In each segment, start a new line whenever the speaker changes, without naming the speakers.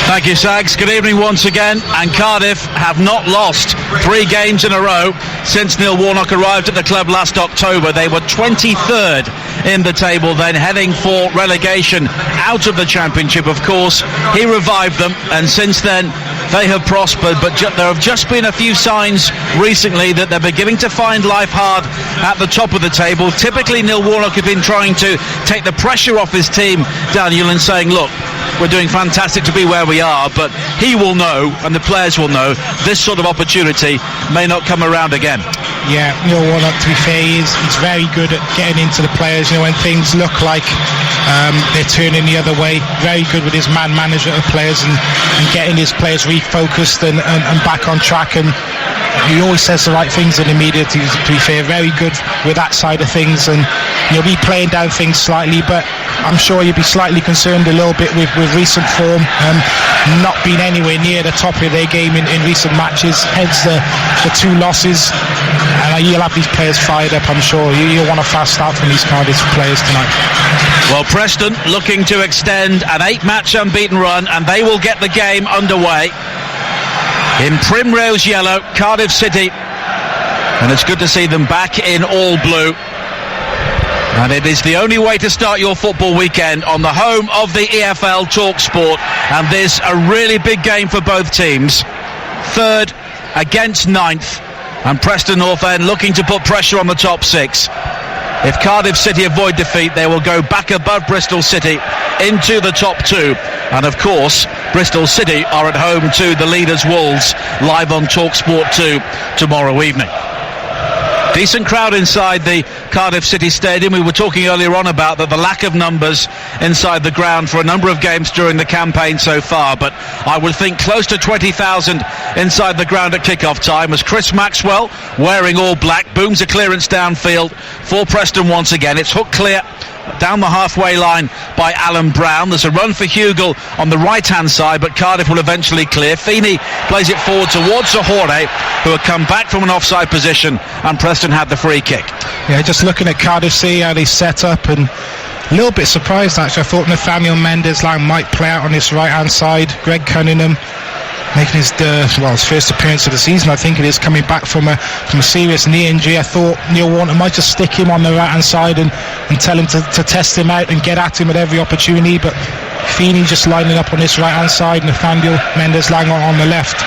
Thank you, Sags. Good evening once again. And Cardiff have not lost 3 games in a row since Neil Warnock arrived at the club last October. They were 23rd in the table, then heading for relegation out of the Championship, of course. He revived them, and since then they have prospered, but there have just been a few signs recently that they're beginning to find life hard at the top of the table. Typically, Neil Warnock has been trying to take the pressure off his team, Daniel, and saying, look, we're doing fantastic to be where we are, but he will know, and the players will know, this sort of opportunity may not come around again.
Yeah, Neil Warnock, to be fair, he's very good at getting into the players, when things look like they're turning the other way. Very good with his management of players and getting his players refocused and back on track, and he always says the right things in the media, to be fair. Very good with that side of things, and you'll be playing down things slightly, but I'm sure you'll be slightly concerned a little bit with recent form, not being anywhere near the top of their game in recent matches, hence the 2 losses. And you'll have these players fired up, I'm sure. You'll want a fast start from these Cardiff players tonight.
Well, Preston looking to extend an 8-match unbeaten run, and they will get the game underway in Primrose Yellow, Cardiff City. And it's good to see them back in all blue. And it is the only way to start your football weekend on the home of the EFL TalkSport. And this a really big game for both teams. 3rd against 9th. And Preston Northend looking to put pressure on the top 6. If Cardiff City avoid defeat, they will go back above Bristol City into the top 2. And of course, Bristol City are at home to the leaders Wolves, live on TalkSport 2 tomorrow evening. Decent crowd inside the Cardiff City Stadium. We were talking earlier on about the lack of numbers inside the ground for a number of games during the campaign so far, but I would think close to 20,000 inside the ground at kick-off time as Chris Maxwell, wearing all black, booms a clearance downfield for Preston once again. It's hooked clear down the halfway line by Alan Brown. There's a run for Hugel on the right-hand side, but Cardiff will eventually clear. Feeney plays it forward towards Zahore, who had come back from an offside position, and Preston had the free kick.
Yeah, just looking at Cardiff, see how they set up, and a little bit surprised actually. I thought Nathaniel Mendez-Lang might play out on this right-hand side. Greg Cunningham making his first appearance of the season, I think it is, coming back from a serious knee injury. I thought Neil Warnock might just stick him on the right hand side and tell him to test him out and get at him at every opportunity, but Feeney just lining up on this right hand side, Nathaniel Mendez-Lang on the left.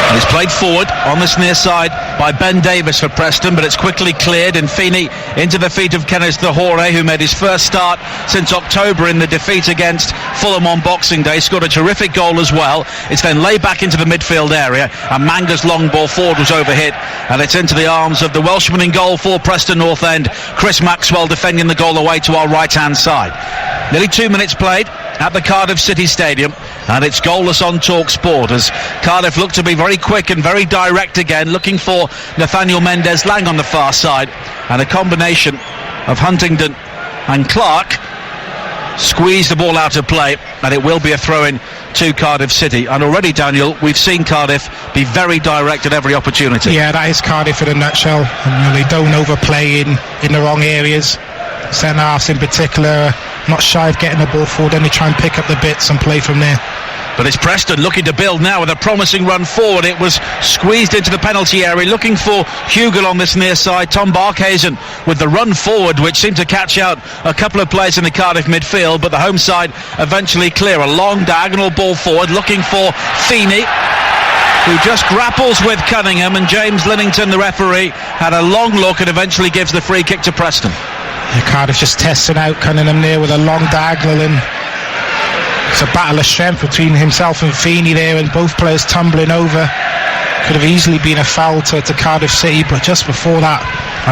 And it's played forward on this near side by Ben Davis for Preston, but it's quickly cleared, and Feeney into the feet of Kenneth Zahore, who made his first start since October in the defeat against Fulham on Boxing Day. Scored a terrific goal as well. It's then laid back into the midfield area, and Manga's long ball forward was overhit, and it's into the arms of the Welshman in goal for Preston Northend. Chris Maxwell defending the goal away to our right-hand side. Nearly 2 minutes played at the Cardiff City Stadium, and it's goalless on TalkSport as Cardiff look to be very quick and very direct again, looking for Nathaniel Mendez-Lang on the far side, and a combination of Huntington and Clark squeeze the ball out of play, and it will be a throw-in to Cardiff City. And already, Daniel, we've seen Cardiff be very direct at every opportunity.
Yeah, that is Cardiff in a nutshell. And they don't overplay in the wrong areas. Centre-halves in particular, not shy of getting the ball forward, then they try and pick up the bits and play from there.
But it's Preston looking to build now with a promising run forward. It was squeezed into the penalty area, looking for Hugel on this near side. Tom Barkhuizen with the run forward, which seemed to catch out a couple of players in the Cardiff midfield, but the home side eventually clear. A long diagonal ball forward, looking for Feeney, who just grapples with Cunningham, and James Linnington, the referee, had a long look and eventually gives the free kick to Preston.
Yeah, Cardiff just testing out Cunningham there with a long diagonal, and it's a battle of strength between himself and Feeney there, and both players tumbling over. Could have easily been a foul to Cardiff City, but just before that,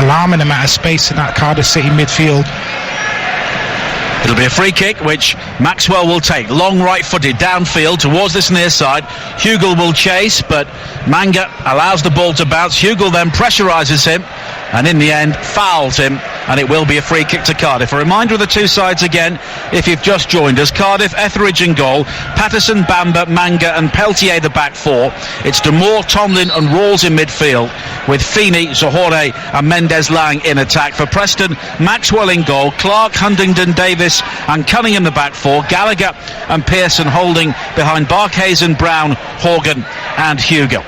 alarming amount of space in that Cardiff City midfield.
It'll be a free kick which Maxwell will take, long right-footed downfield towards this near side. Hugel will chase, but Manga allows the ball to bounce. Hugel then pressurises him, and in the end fouls him, and it will be a free kick to Cardiff. A reminder of the two sides again, if you've just joined us. Cardiff, Etheridge in goal, Patterson, Bamba, Manga and Peltier the back four. It's Demore, Tomlin and Rawls in midfield, with Feeney, Zohore and Mendes-Lang in attack. For Preston, Maxwell in goal, Clark, Huntingdon, Davis and Cunningham the back four, Gallagher and Pearson holding behind Barkhuizen, Brown, Horgan and Hugo.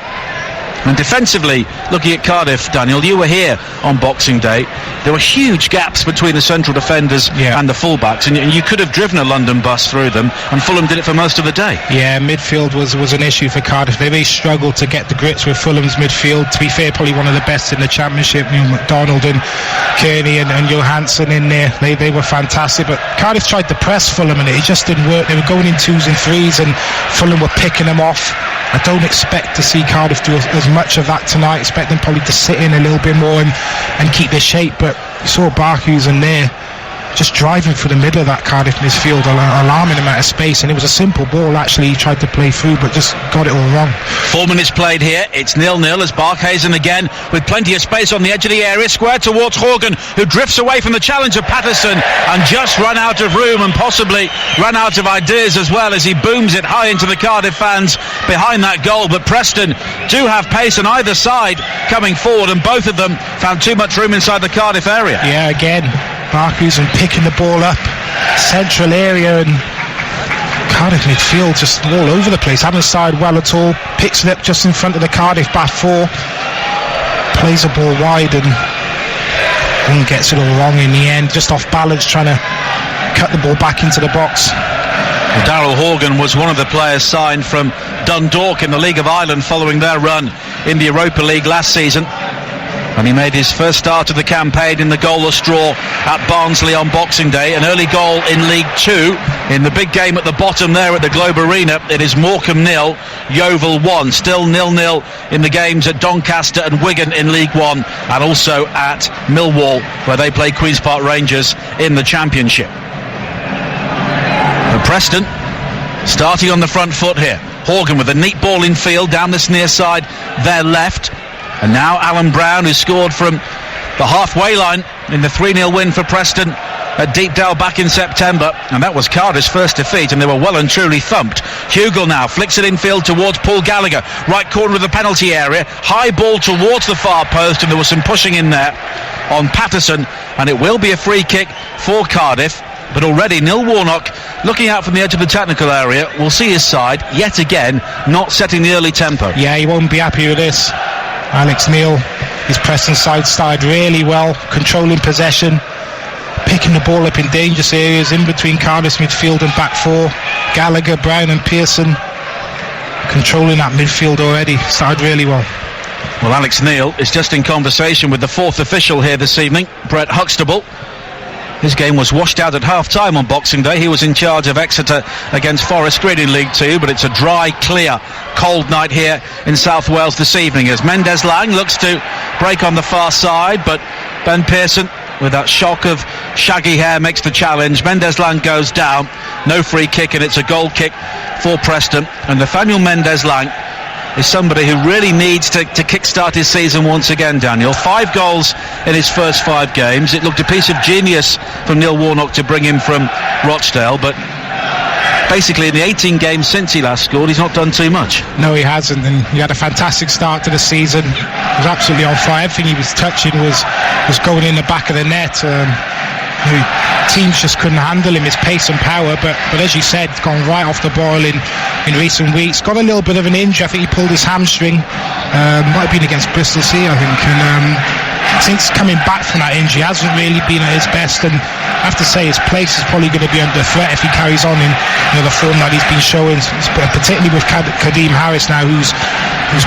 And defensively, looking at Cardiff, Daniel, you were here on Boxing Day. There were huge gaps between the central defenders and the fullbacks, and you could have driven a London bus through them, and Fulham did it for most of the day. Yeah, midfield was an issue for Cardiff. They really struggled to get the grits with Fulham's midfield. To be fair, probably one of the best in the Championship. McDonald and Kearney and Johansson in there. They were fantastic, but Cardiff tried to press Fulham and it just didn't work. They were going in 2s and 3s and Fulham were picking them off. I don't expect to see Cardiff do as much of that tonight. I expect them probably to sit in a little bit more and keep their shape, but you saw Barkhuizen there just driving through the middle of that Cardiff midfield, alarming him out of space, and it was a simple ball actually. He tried to play through but just got it all wrong. 4 minutes played here, it's 0-0 as Barkhuizen again with plenty of space on the edge of the area, square towards Horgan, who drifts away from the challenge of Patterson and just run out of room and possibly run out of ideas as well, as he booms it high into the Cardiff fans behind that goal. But Preston do have pace on either side coming forward, and both of them found too much room inside the Cardiff area. Yeah, again Barkhuizen picking the ball up central area, and Cardiff midfield just all over the place, haven't started well at all. Picks it up just in front of the Cardiff back four, plays a ball wide and gets it all wrong in the end, just off balance trying to cut the ball back into the box. Well, Daryl Horgan was one of the players signed from Dundalk in the League of Ireland following their run in the Europa League last season, and he made his first start of the campaign in the goalless draw at Barnsley on Boxing Day. An early goal in League 2 in the big game at the bottom there at the Globe Arena. It is Morecambe 0, Yeovil 1. Still 0-0 in the games at Doncaster and Wigan in League 1, and also at Millwall, where they play Queen's Park Rangers in the Championship. And Preston starting on the front foot here. Horgan with a neat ball in field down this near side, their left. And now Alan Brown, who scored from the halfway line in the 3-0 win for Preston at Deepdale back in September, and that was Cardiff's first defeat, and they were well and truly thumped. Hugo now flicks it infield towards Paul Gallagher, right corner of the penalty area, high ball towards the far post, and there was some pushing in there on Patterson, and it will be a free kick for Cardiff. But already Neil Warnock, looking out from the edge of the technical area, will see his side yet again not setting the early tempo. Yeah, he won't be happy with this. Alex Neil, his Preston side started really well, controlling possession, picking the ball up in dangerous areas in between Cardiff's midfield and back four. Gallagher, Brown and Pearson controlling that midfield already. Started really well. Well, Alex Neil is just in conversation with the fourth official here this evening, Brett Huxtable. His game was washed out at half-time on Boxing Day. He was in charge of Exeter against Forest Green in League 2, but it's a dry, clear, cold night here in South Wales this evening as Mendes-Lang looks to break on the far side, but Ben Pearson, with that shock of shaggy hair, makes the challenge. Mendes-Lang goes down, no free kick, and it's a goal kick for Preston. And Nathaniel Mendes-Lang is somebody who really needs to kick-start his season once again, Daniel. 5 goals in his first 5 games. It looked a piece of genius from Neil Warnock to bring him from Rochdale, but basically in the 18 games since he last scored, he's not done too much. No, he hasn't, and he had a fantastic start to the season. He was absolutely on fire. Everything he was touching was going in the back of the net. Teams just couldn't handle him, his pace and power, but as you said, it's gone right off the ball in recent weeks. Got a little bit of an injury. I think he pulled his hamstring, might have been against Bristol City, I think, and since coming back from that injury hasn't really been at his best, and I have to say his place is probably going to be under threat if he carries on in the form that he's been showing, particularly with Kadeem Harris now, who's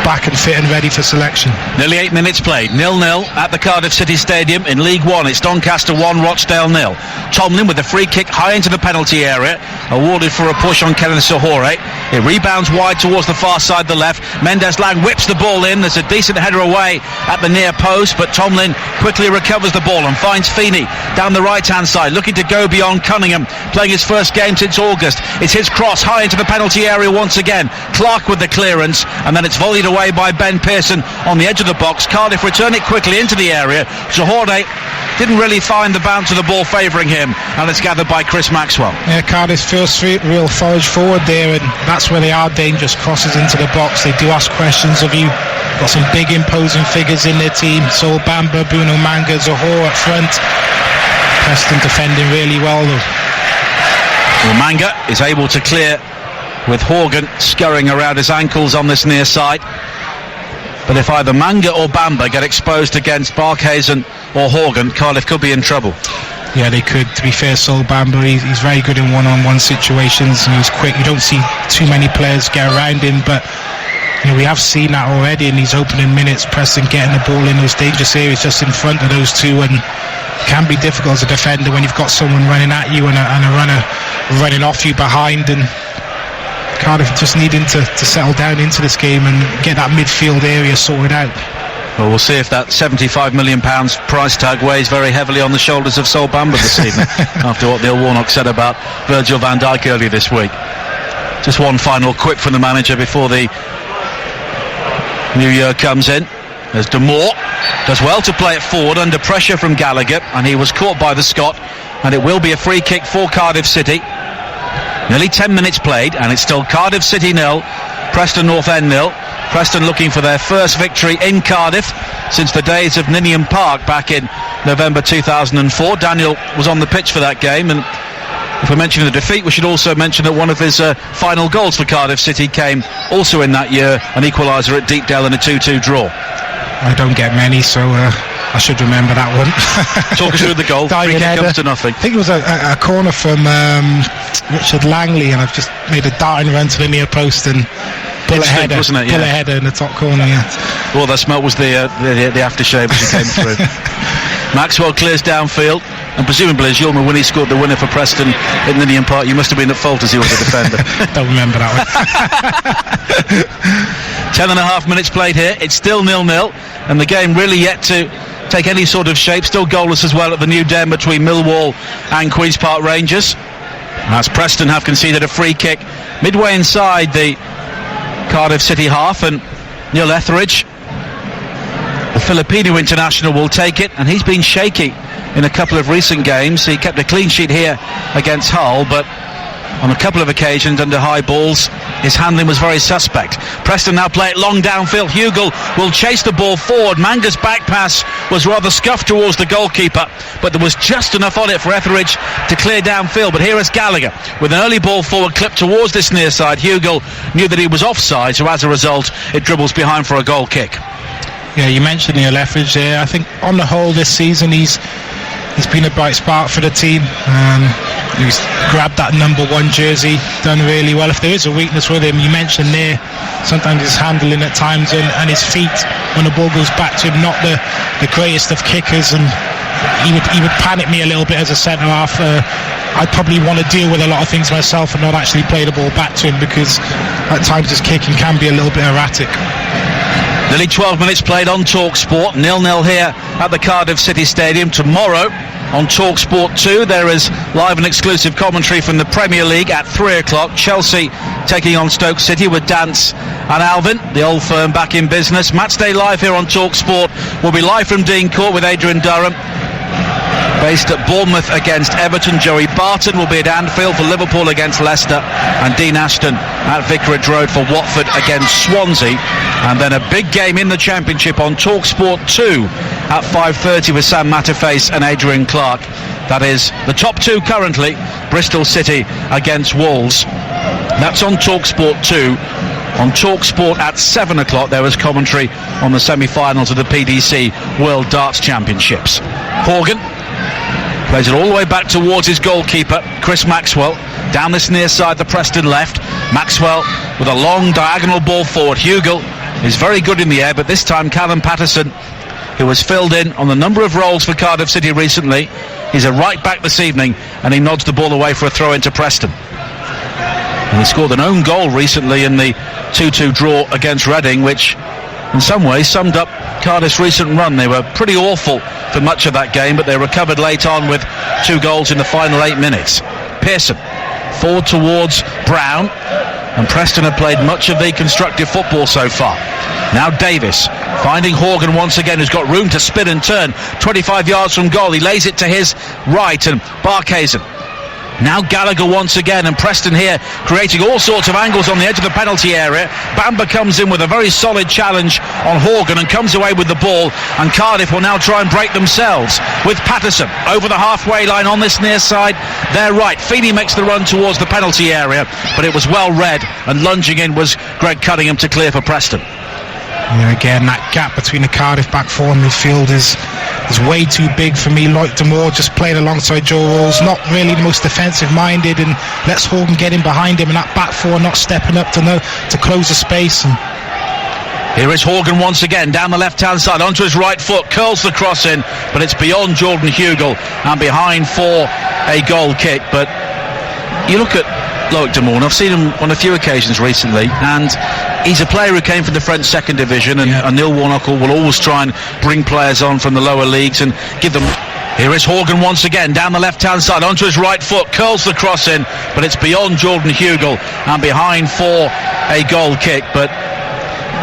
back and fit and ready for selection. Nearly 8 minutes played, 0-0 at the Cardiff City Stadium in League 1. It's Doncaster 1, Rochdale 0. Tomlin with a free kick high into the penalty area, awarded for a push on Kenneth Zohore. It rebounds wide towards the far side, the left. Mendes-Lang whips the ball in. There's a decent header away at the near post, but Tomlin quickly recovers the ball and finds Feeney down the right hand side, looking to go beyond Cunningham, playing his first game since August. It's his cross high into the penalty area once again. Clark with the clearance, and then it's volleyed volleyed away by Ben Pearson on the edge of the box. Cardiff return it quickly into the area. Zohore didn't really find the bounce of the ball favouring him, and it's gathered by Chris Maxwell.
Yeah, Cardiff's first real forage forward there, and that's where they are dangerous. Crosses into the box, they do ask questions of you. Got some big imposing figures in their team. Sol Bamba, Bruno Manga, Zohore at front. Preston defending really well though.
Well, Manga is able to clear with Horgan scurrying around his ankles on this near side. But if either Manga or Bamba get exposed against Barkhuizen or Horgan, Cardiff could be in trouble.
Yeah, they could. To be fair, Sol Bamba, he's very good in one-on-one situations, and he's quick. You don't see too many players get around him, but we have seen that already in these opening minutes. Preston getting the ball in those dangerous areas just in front of those two, and it can be difficult as a defender when you've got someone running at you and a runner running off you behind. And Cardiff just needing to settle down into this game and get that midfield area sorted out.
Well, we'll see if that £75 million price tag weighs very heavily on the shoulders of Sol Bamba this evening, after what Neil Warnock said about Virgil van Dijk earlier this week. Just one final quip from the manager before the new year comes in. As De Moore does well to play it forward under pressure from Gallagher, and he was caught by the Scot, and it will be a free kick for Cardiff City. Nearly 10 minutes played, and it's still Cardiff City 0, Preston Northend 0. Preston looking for their first victory in Cardiff since the days of Ninian Park back in November 2004. Daniel was on the pitch for that game, and if we're mentioning the defeat, we should also mention that one of his final goals for Cardiff City came also in that year, an equaliser at Deepdale in a 2-2 draw.
I don't get many, so I should remember that one.
Talk us through the goal. Free kick comes to nothing.
I think it was a corner from Richard Langley, and I've just made a darting run to the near post and pull a header,
wasn't it? Yeah.
Pull a header in the top corner. Yeah.
All that smelt was the aftershave as he came through. Maxwell clears downfield, and presumably as Yulman Winnie scored the winner for Preston in Ninian Park, you must have been at fault as he was a defender.
Don't remember that one.
10.5 minutes played here. It's still 0-0, and the game really yet to take any sort of shape. Still goalless as well at the New Den between Millwall and Queen's Park Rangers. As Preston have conceded a free kick midway inside the Cardiff City half, and Neil Etheridge, the Filipino international, will take it, and he's been shaky in a couple of recent games. He kept a clean sheet here against Hull, but on a couple of occasions under high balls his handling was very suspect. Preston now play it long downfield. Hugel will chase the ball forward. Manga's back pass was rather scuffed towards the goalkeeper, but there was just enough on it for Etheridge to clear downfield. But here is Gallagher with an early ball forward clipped towards this near side. Hugel knew that he was offside, so as a result it dribbles behind for a goal kick.
Yeah, you mentioned Neil Etheridge there. I think on the whole this season he's been a bright spark for the team. He's grabbed that number 1 jersey, done really well. If there is a weakness with him, you mentioned there, sometimes his handling at times and his feet when the ball goes back to him, not the greatest of kickers, and he would panic me a little bit as a centre half. I'd probably want to deal with a lot of things myself and not actually play the ball back to him, because at times his kicking can be a little bit erratic.
Nearly 12 minutes played on TalkSport, 0-0 here at the Cardiff City Stadium. Tomorrow on TalkSport 2 there is live and exclusive commentary from the Premier League at 3 o'clock. Chelsea taking on Stoke City with Dance and Alvin, the old firm back in business. Matchday Live here on TalkSport will be live from Dean Court with Adrian Durham. Based at Bournemouth against Everton, Joey Barton will be at Anfield for Liverpool against Leicester, and Dean Ashton at Vicarage Road for Watford against Swansea. And then a big game in the Championship on TalkSport 2 at 5:30 with Sam Matterface and Adrian Clark. That is the top 2 currently, Bristol City against Wolves. That's on TalkSport 2. On TalkSport at 7 o'clock there is commentary on the semi-finals of the PDC World Darts Championships. Horgan plays it all the way back towards his goalkeeper, Chris Maxwell. Down this near side, the Preston left. Maxwell with a long diagonal ball forward. Hugel is very good in the air, but this time Callum Patterson, who has filled in on a number of roles for Cardiff City recently, he's a right back this evening, and he nods the ball away for a throw into Preston. And he scored an own goal recently in the 2-2 draw against Reading, which in some ways summed up Cardiff's recent run. They were pretty awful for much of that game, but they recovered late on with 2 goals in the final 8 minutes. Pearson forward towards Brown, and Preston have played much of the constructive football so far. Now Davis finding Horgan once again, who's got room to spin and turn 25 yards from goal. He lays it to his right, and Barkhuizen. Now Gallagher once again, and Preston here creating all sorts of angles on the edge of the penalty area. Bamba comes in with a very solid challenge on Horgan and comes away with the ball, and Cardiff will now try and break themselves with Patterson over the halfway line on this near side. They're right. Feeney makes the run towards the penalty area, but it was well read, and lunging in was Greg Cunningham to clear for Preston.
Yeah, again, that gap between the Cardiff back four and midfield is way too big for me. Loic D'Amour just playing alongside Joe Rolls, not really the most defensive minded, and lets Horgan get in behind him, and that back four not stepping up to close the space. And
here is Horgan once again down the left hand side onto his right foot, curls the cross in, but it's beyond Jordan Hugill and behind for a goal kick. But you look at Loic D'Amour, and I've seen him on a few occasions recently, and he's a player who came from the French second division, and Neil Warnock will always try and bring players on from the lower leagues and give them. Here is Horgan once again down the left hand side onto his right foot, curls the cross in, but it's beyond Jordan Hugill and behind for a goal kick. But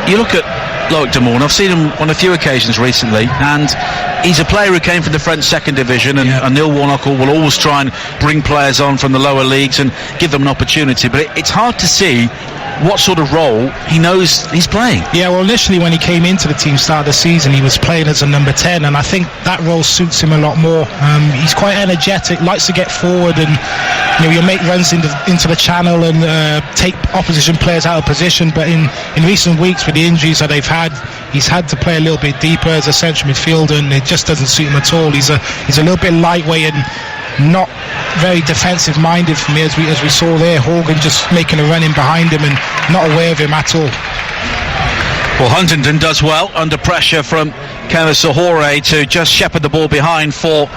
you look at Loic D'Amour, and I've seen him on a few occasions recently, and he's a player who came from the French second division, and Neil Warnock will always try and bring players on from the lower leagues and give them an opportunity, but it's hard to see what sort of role he knows he's playing. Yeah, well, initially when he came into the team start of the season, he was playing as a number 10, and I think that role suits him a lot more. He's quite energetic, likes to get forward, and he'll make runs into the channel and take opposition players out of position. But in recent weeks, with the injuries that they've had, he's had to play a little bit deeper as a central midfielder, and it just doesn't suit him at all. He's a little bit lightweight and not very defensive minded for me, as we saw there. Horgan just making a run in behind him and not aware of him at all. Well, Huntington does well under pressure from Kenneth Sahore to just shepherd the ball behind for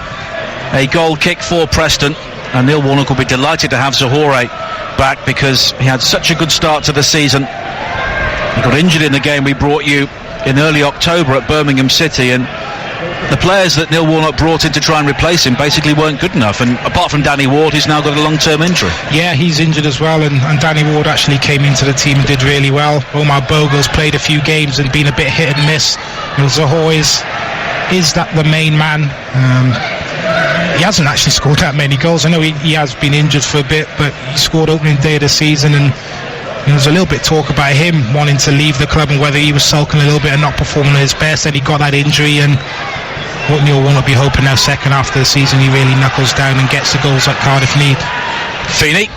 a goal kick for Preston, and Neil Warnock will be delighted to have Sahore back because he had such a good start to the season. He got injured in the game we brought you in early October at Birmingham City, and the players that Neil Warnock brought in to try and replace him basically weren't good enough, and apart from Danny Ward, he's now got a long-term injury. Yeah, he's injured as well, and Danny Ward actually came into the team and did really well. Omar Bogle's played a few games and been a bit hit and miss. Zahoy is that the main man. He hasn't actually scored that many goals. I know he has been injured for a bit, but he scored opening day of the season, and there was a little bit talk about him wanting to leave the club and whether he was sulking a little bit and not performing at his best. Then he got that injury, and what Neil Warnock be hoping now, second half of the season, he really knuckles down and gets the goals that Cardiff need. Feeney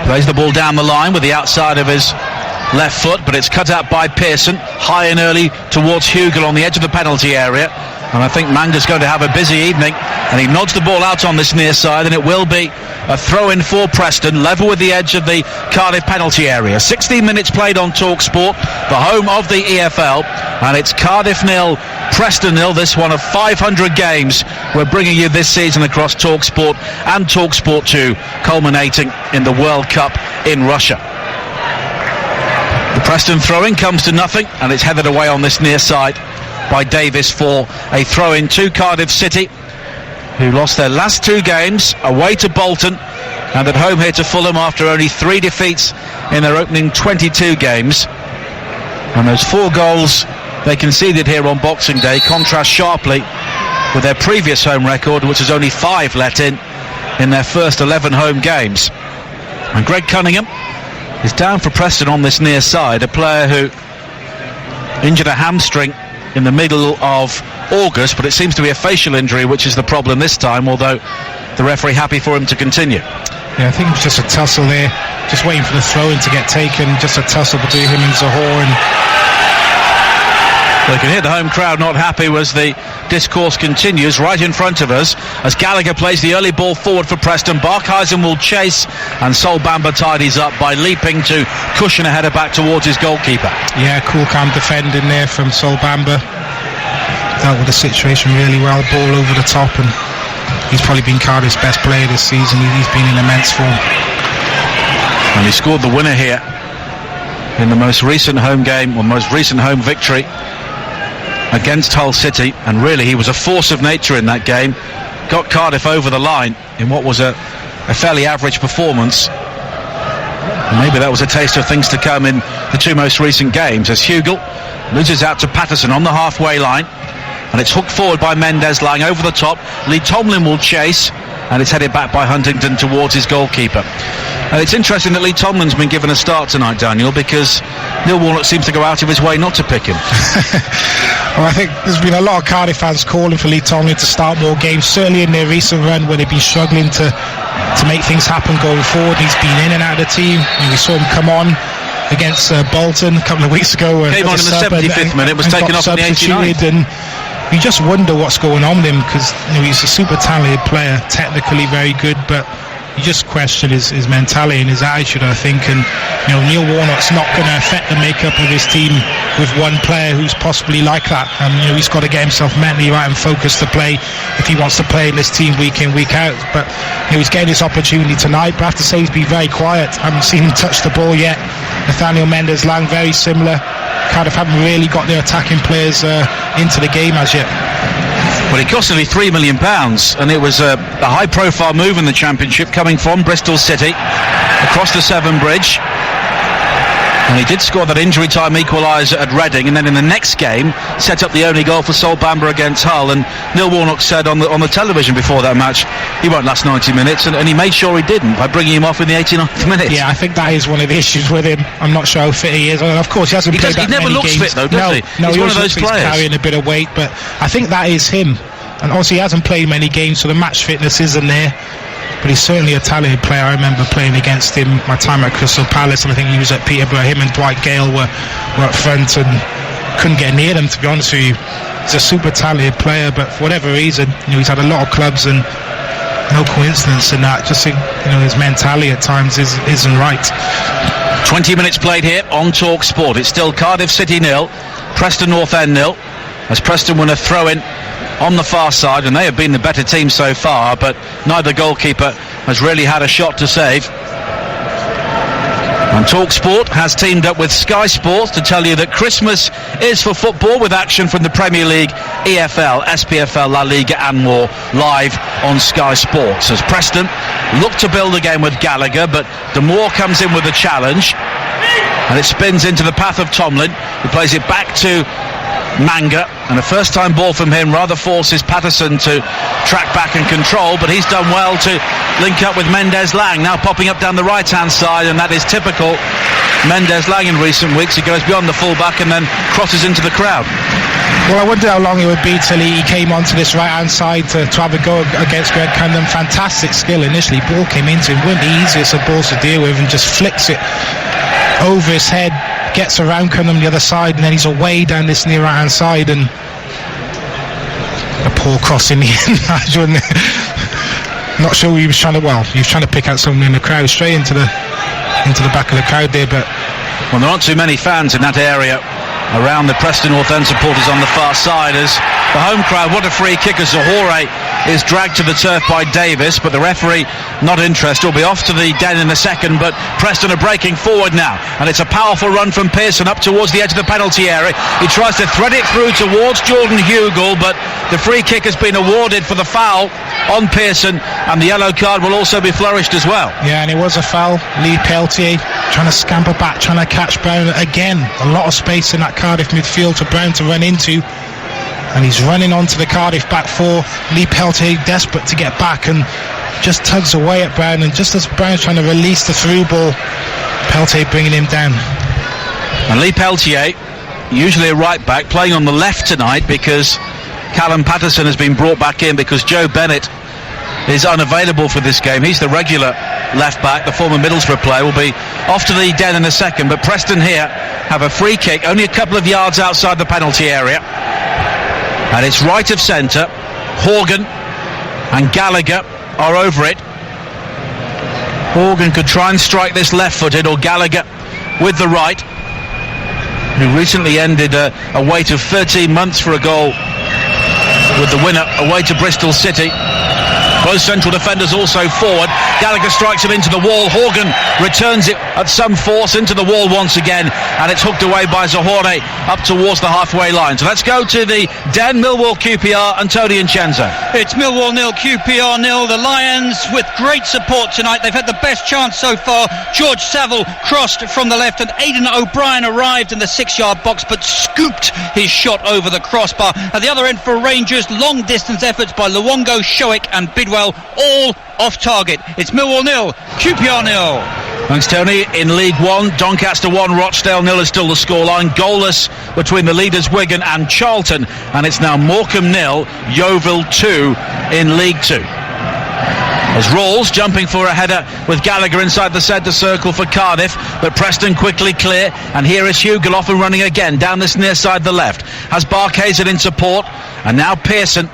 plays the ball down the line with the outside of his left foot, but it's cut out by Pearson, high and early towards Hugill on the edge of the penalty area. And I think Manga's going to have a busy evening, and he nods the ball out on this near side, and it will be a throw-in for Preston, level with the edge of the Cardiff penalty area. 16 minutes played on TalkSport, the home of the EFL, and it's Cardiff 0, Preston 0, this one of 500 games we're bringing you this season across TalkSport and TalkSport 2, culminating in the World Cup in Russia. The Preston throw-in comes to nothing, and it's headed away on this near side by Davis for a throw-in to Cardiff City, who lost their last two games away to Bolton and at home here to Fulham after only 3 defeats in their opening 22 games. And those 4 goals they conceded here on Boxing Day contrast sharply with their previous home record, which was only 5 let in their first 11 home games. And Greg Cunningham is down for Preston on this near side, a player who injured a hamstring in the middle of August, but it seems to be a facial injury which is the problem this time, although the referee happy for him to continue. Yeah, I think it was just a tussle there, just waiting for the throw-in to get taken, just a tussle between him and Zahor. And well, you can hear the home crowd not happy as the discourse continues right in front of us as Gallagher plays the early ball forward for Preston. Barkhuizen will chase, and Sol Bamba tidies up by leaping to cushion a header back towards his goalkeeper. Yeah, cool, calm defending there from Sol Bamba. Dealt with the situation really well, ball over the top, and he's probably been Cardiff's best player this season. He's been in immense form. And he scored the winner here in the most recent home game, or most recent home victory against Hull City, and really he was a force of nature in that game. Got Cardiff over the line in what was a fairly average performance, Maybe that was a taste of things to come in the two most recent games, as Hugill loses out to Patterson on the halfway line, and it's hooked forward by Mendes-Lang over the top. Lee Tomlin will chase, and it's headed back by Huntington towards his goalkeeper. And it's interesting that Lee Tomlin's been given a start tonight, Daniel, because Neil Warnock seems to go out of his way not to pick him.
Well, I think there's been a lot of Cardiff fans calling for Lee Tomlin to start more games, certainly in their recent run where they've been struggling to make things happen going forward. He's been in and out of the team. We saw him come on against Bolton a couple of weeks ago.
Came on in the 75th minute, was taken off in the 89th.
And you just wonder what's going on with him, because he's a super talented player, technically very good, but you just question his mentality and his attitude, I think. And Neil Warnock's not going to affect the makeup of his team with one player who's possibly like that. And he's got to get himself mentally right and focused to play if he wants to play in this team week in, week out. But he's getting his opportunity tonight, but I have to say he's been very quiet. I haven't seen him touch the ball yet. Nathaniel Mendes-Lang, very similar. Cardiff haven't really got their attacking players into the game as yet.
Well, it cost nearly £3 million, and it was a high-profile move in the Championship coming from Bristol City across the Severn Bridge. And he did score that injury-time equaliser at Reading, and then in the next game set up the only goal for Sol Bamba against Hull. And Neil Warnock said on the television before that match he won't last 90 minutes, and he made sure he didn't by bringing him off in the 89th minute.
Yeah, I think that is one of the issues with him. I'm not sure how fit he is. And of course, he hasn't played that many games. He never looks
fit, though, does he?
No,
he's one of those players.
He's carrying a bit of weight, but I think that is him. And obviously he hasn't played many games, so the match fitness isn't there. But he's certainly a talented player. I remember playing against him my time at Crystal Palace, and I think he was at Peterborough. Him and Dwight Gale were up front and couldn't get near them, to be honest with you. He's a super talented player, but for whatever reason, he's had a lot of clubs, and no coincidence in that. Just think, his mentality at times isn't right.
20 minutes played here on Talk Sport. It's still Cardiff City 0, Preston Northend 0, as Preston win a throw-in on the far side, and they have been the better team so far, but neither goalkeeper has really had a shot to save. And TalkSport has teamed up with Sky Sports to tell you that Christmas is for football, with action from the Premier League, EFL, SPFL, La Liga and more live on Sky Sports, as Preston look to build again with Gallagher, but Moore comes in with a challenge, and it spins into the path of Tomlin, who plays it back to Manga, and a first-time ball from him rather forces Patterson to track back and control, but he's done well to link up with Mendes-Lang, now popping up down the right-hand side, and that is typical Mendes-Lang in recent weeks. He goes beyond the full-back and then crosses into the crowd.
Well, I wonder how long it would be till he came onto this right-hand side to have a go against Greg Cunningham. Fantastic skill initially. Ball came into him, weren't the easiest of balls to deal with, and just flicks it over his head, gets around Cunningham the other side, and then he's away down this near right-hand side, and a poor cross in the end. Not sure he was trying to pick out someone in the crowd, straight into the back of the crowd there. But
well, there aren't too many fans in that area around the Preston Northend supporters on the far side, as the home crowd, what a free kick as Zahore is dragged to the turf by Davis, but the referee not interested. Will be off to the den in a second, but Preston are breaking forward now, and it's a powerful run from Pearson up towards the edge of the penalty area. He tries to thread it through towards Jordan Hugill, but the free kick has been awarded for the foul on Pearson, and the yellow card will also be flourished as well.
Yeah, and it was a foul. Lee Peltier trying to scamper back, trying to catch Brown. Again, a lot of space in that Cardiff midfield for Brown to run into, and he's running onto the Cardiff back four. Lee Peltier desperate to get back and just tugs away at Brown, and just as Brown's trying to release the through ball, Peltier bringing him down.
And Lee Peltier, usually a right back, playing on the left tonight because Callum Patterson has been brought back in because Joe Bennett is unavailable for this game. He's the regular left back. The former Middlesbrough player will be off to the den in a second, but Preston here have a free kick only a couple of yards outside the penalty area, and it's right of centre. Horgan and Gallagher are over it. Horgan could try and strike this left-footed, or Gallagher with the right, who recently ended a wait of 13 months for a goal with the winner away to Bristol City Both central defenders also forward. Gallagher strikes it into the wall. Horgan returns it at some force into the wall once again, and it's hooked away by Zahore up towards the halfway line. So let's go to the Den, Millwall QPR, and Tony and Chenza.
It's Millwall 0, QPR 0. The Lions with great support tonight. They've had the best chance so far. George Saville crossed from the left, and Aidan O'Brien arrived in the 6-yard box but scooped his shot over the crossbar. At the other end for Rangers, long distance efforts by Luongo, Shoick and Bidwell, all off target. It's Millwall 0, QPR 0.
Thanks, Tony. In League One, Doncaster 1, Rochdale 0 is still the scoreline. Goalless between the leaders Wigan and Charlton, and it's now Morecambe 0, Yeovil 2 in League 2. As Rawls jumping for a header with Gallagher inside the centre circle for Cardiff, but Preston quickly clear, and here is Hugill off and running again down this near side the left. Has Barkhazen in support, and now Pearson,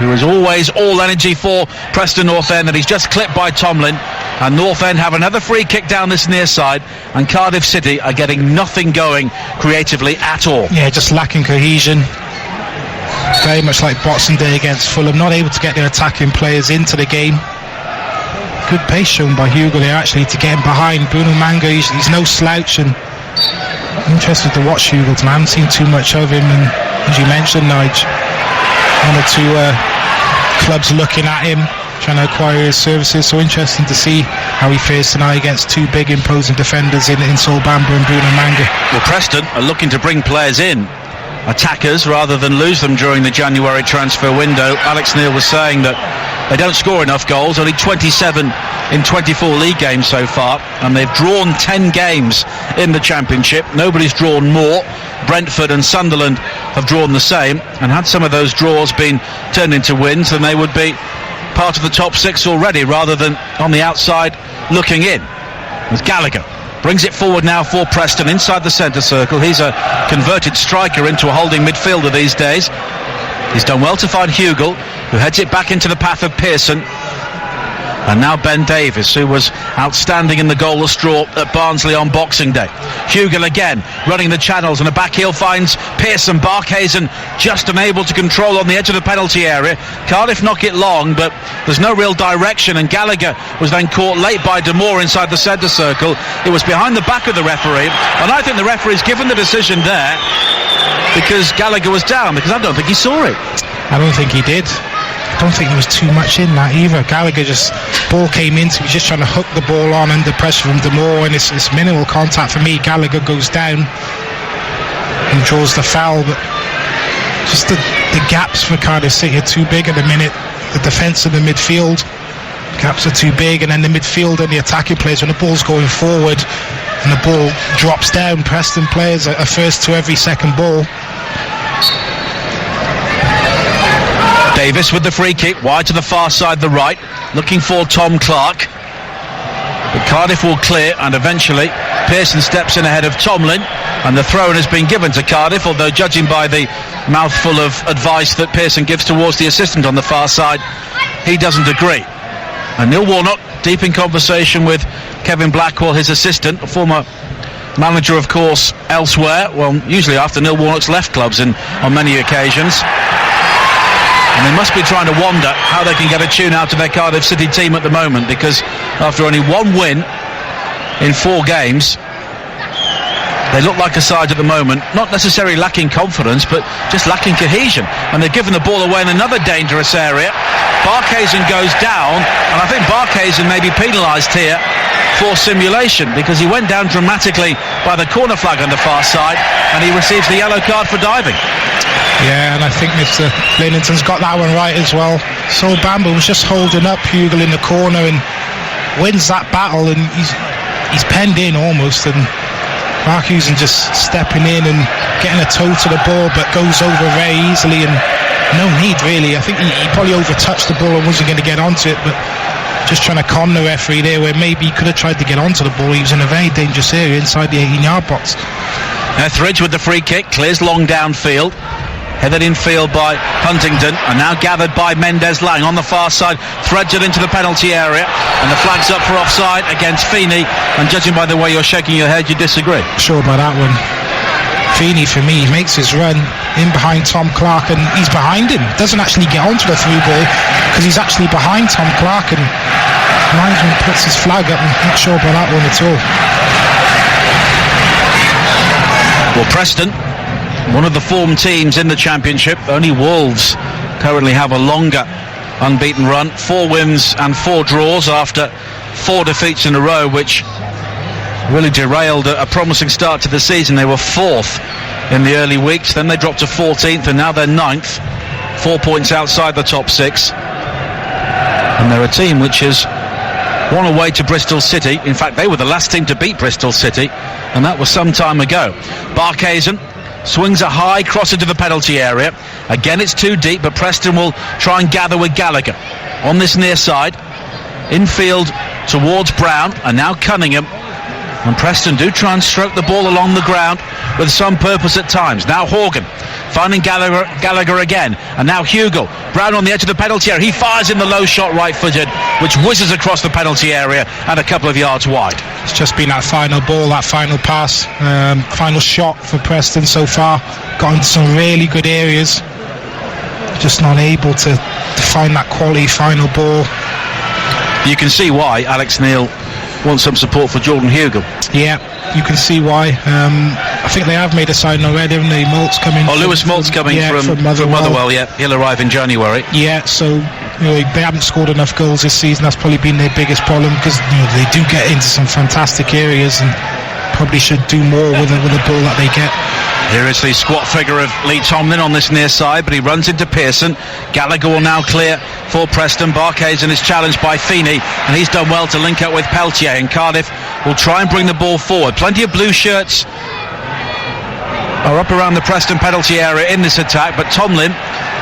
who is always all energy for Preston Northend, and he's just clipped by Tomlin, and Northend have another free kick down this near side, and Cardiff City are getting nothing going creatively at all.
Yeah, just lacking cohesion. Very much like Boxing Day against Fulham, not able to get their attacking players into the game. Good pace shown by Hugo there actually to get him behind. Bruno Manga, he's no slouch, and interested to watch Hugo tonight. I haven't seen too much of him, and as you mentioned, Nige, one or two clubs looking at him, trying to acquire his services, so interesting to see how he fares tonight against two big imposing defenders in Sol Bamba and Bruno Manga.
Well, Preston are looking to bring players in, attackers, rather than lose them during the January transfer window. Alex Neil was saying that they don't score enough goals, only 27 in 24 league games so far, and they've drawn 10 games in the Championship. Nobody's drawn more. Brentford and Sunderland have drawn the same, and had some of those draws been turned into wins, then they would be part of the top 6 already, rather than on the outside looking in. As Gallagher brings it forward now for Preston inside the centre circle. He's a converted striker into a holding midfielder these days. He's done well to find Hugill, who heads it back into the path of Pearson. And now Ben Davies, who was outstanding in the goalless draw at Barnsley on Boxing Day. Hugill again, running the channels, and a back heel finds Pearson. Barkhazen just unable to control on the edge of the penalty area. Cardiff knock it long, but there's no real direction, and Gallagher was then caught late by Demore inside the centre circle. It was behind the back of the referee, and I think the referee's given the decision there because Gallagher was down, because I don't think he saw it.
I don't think he did. I don't think there was too much in that either. Gallagher ball came into, he was just trying to hook the ball on under pressure from Demore, and it's minimal contact for me. Gallagher goes down and draws the foul, but just the gaps for Cardiff City are too big at the minute. The defence and the midfield gaps are too big, and then the midfield and the attacking players, when the ball's going forward and the ball drops down, Preston players are first to every second ball.
Davis with the free kick, wide to the far side, the right, looking for Tom Clark. But Cardiff will clear, and eventually Pearson steps in ahead of Tomlin, and the throw-in has been given to Cardiff, although judging by the mouthful of advice that Pearson gives towards the assistant on the far side, he doesn't agree. And Neil Warnock, deep in conversation with Kevin Blackwell, his assistant, a former manager, of course, elsewhere, well, usually after Neil Warnock's left clubs on many occasions. And they must be trying to wonder how they can get a tune out to their Cardiff City team at the moment, because after only one win in 4 games, they look like a side at the moment, not necessarily lacking confidence, but just lacking cohesion. And they've given the ball away in another dangerous area. Barkhazen goes down, and I think Barkhazen may be penalised here for simulation, because he went down dramatically by the corner flag on the far side, and he receives the yellow card for diving.
Yeah, and I think Mr. Linington's got that one right as well. Sol Bamba was just holding up Hugill in the corner and wins that battle, and he's penned in almost, and Barkhuizen just stepping in and getting a toe to the ball, but goes over very easily, and no need really. I think he probably overtouched the ball and wasn't going to get onto it, but just trying to con the referee there, where maybe he could have tried to get onto the ball. He was in a very dangerous area inside the 18-yard box.
Etheridge with the free kick, clears long downfield, headed infield by Huntington, and now gathered by Mendes-Lang on the far side, threads it into the penalty area, and the flag's up for offside against Feeney. And judging by the way you're shaking your head, you disagree?
Sure about that one. Feeney, for me, makes his run, in behind Tom Clark, and he's behind him. Doesn't actually get onto the through ball because he's actually behind Tom Clark, and linesman puts his flag up. I'm not sure about that one at all.
Well, Preston, one of the form teams in the Championship. Only Wolves currently have a longer unbeaten run. 4 wins and 4 draws after 4 defeats in a row, which really derailed a promising start to the season. They were 4th in the early weeks, then they dropped to 14th, and now they're 9th, 4 points outside the top 6. And they're a team which has won away to Bristol City. In fact, they were the last team to beat Bristol City, and that was some time ago. Barkhuizen swings a high cross into the penalty area. Again, it's too deep, but Preston will try and gather with Gallagher on this near side. Infield towards Brown, and now Cunningham. And Preston do try and stroke the ball along the ground with some purpose at times. Now Horgan finding Gallagher again, and now Hugill. Brown on the edge of the penalty area. He fires in the low shot right-footed, which whizzes across the penalty area and a couple of yards wide.
It's just been that final ball, that final pass, final shot for Preston so far. Got into some really good areas, just not able to find that quality final ball.
You can see why Alex Neil wants some support for Jordan Hugill.
Yeah, you can see why. I think they have made a sign already, haven't they? Malt's coming.
Oh, Lewis Malt's coming from Motherwell. Yeah, he'll arrive in January.
Yeah, so they haven't scored enough goals this season. That's probably been their biggest problem, because they do get into some fantastic areas and probably should do more with the ball that they get.
Here is the squat figure of Lee Tomlin on this near side, but he runs into Pearson. Gallagher will now clear for Preston. Barkhuizen is challenged by Feeney, and he's done well to link up with Peltier, and Cardiff will try and bring the ball forward. Plenty of blue shirts are up around the Preston penalty area in this attack, but Tomlin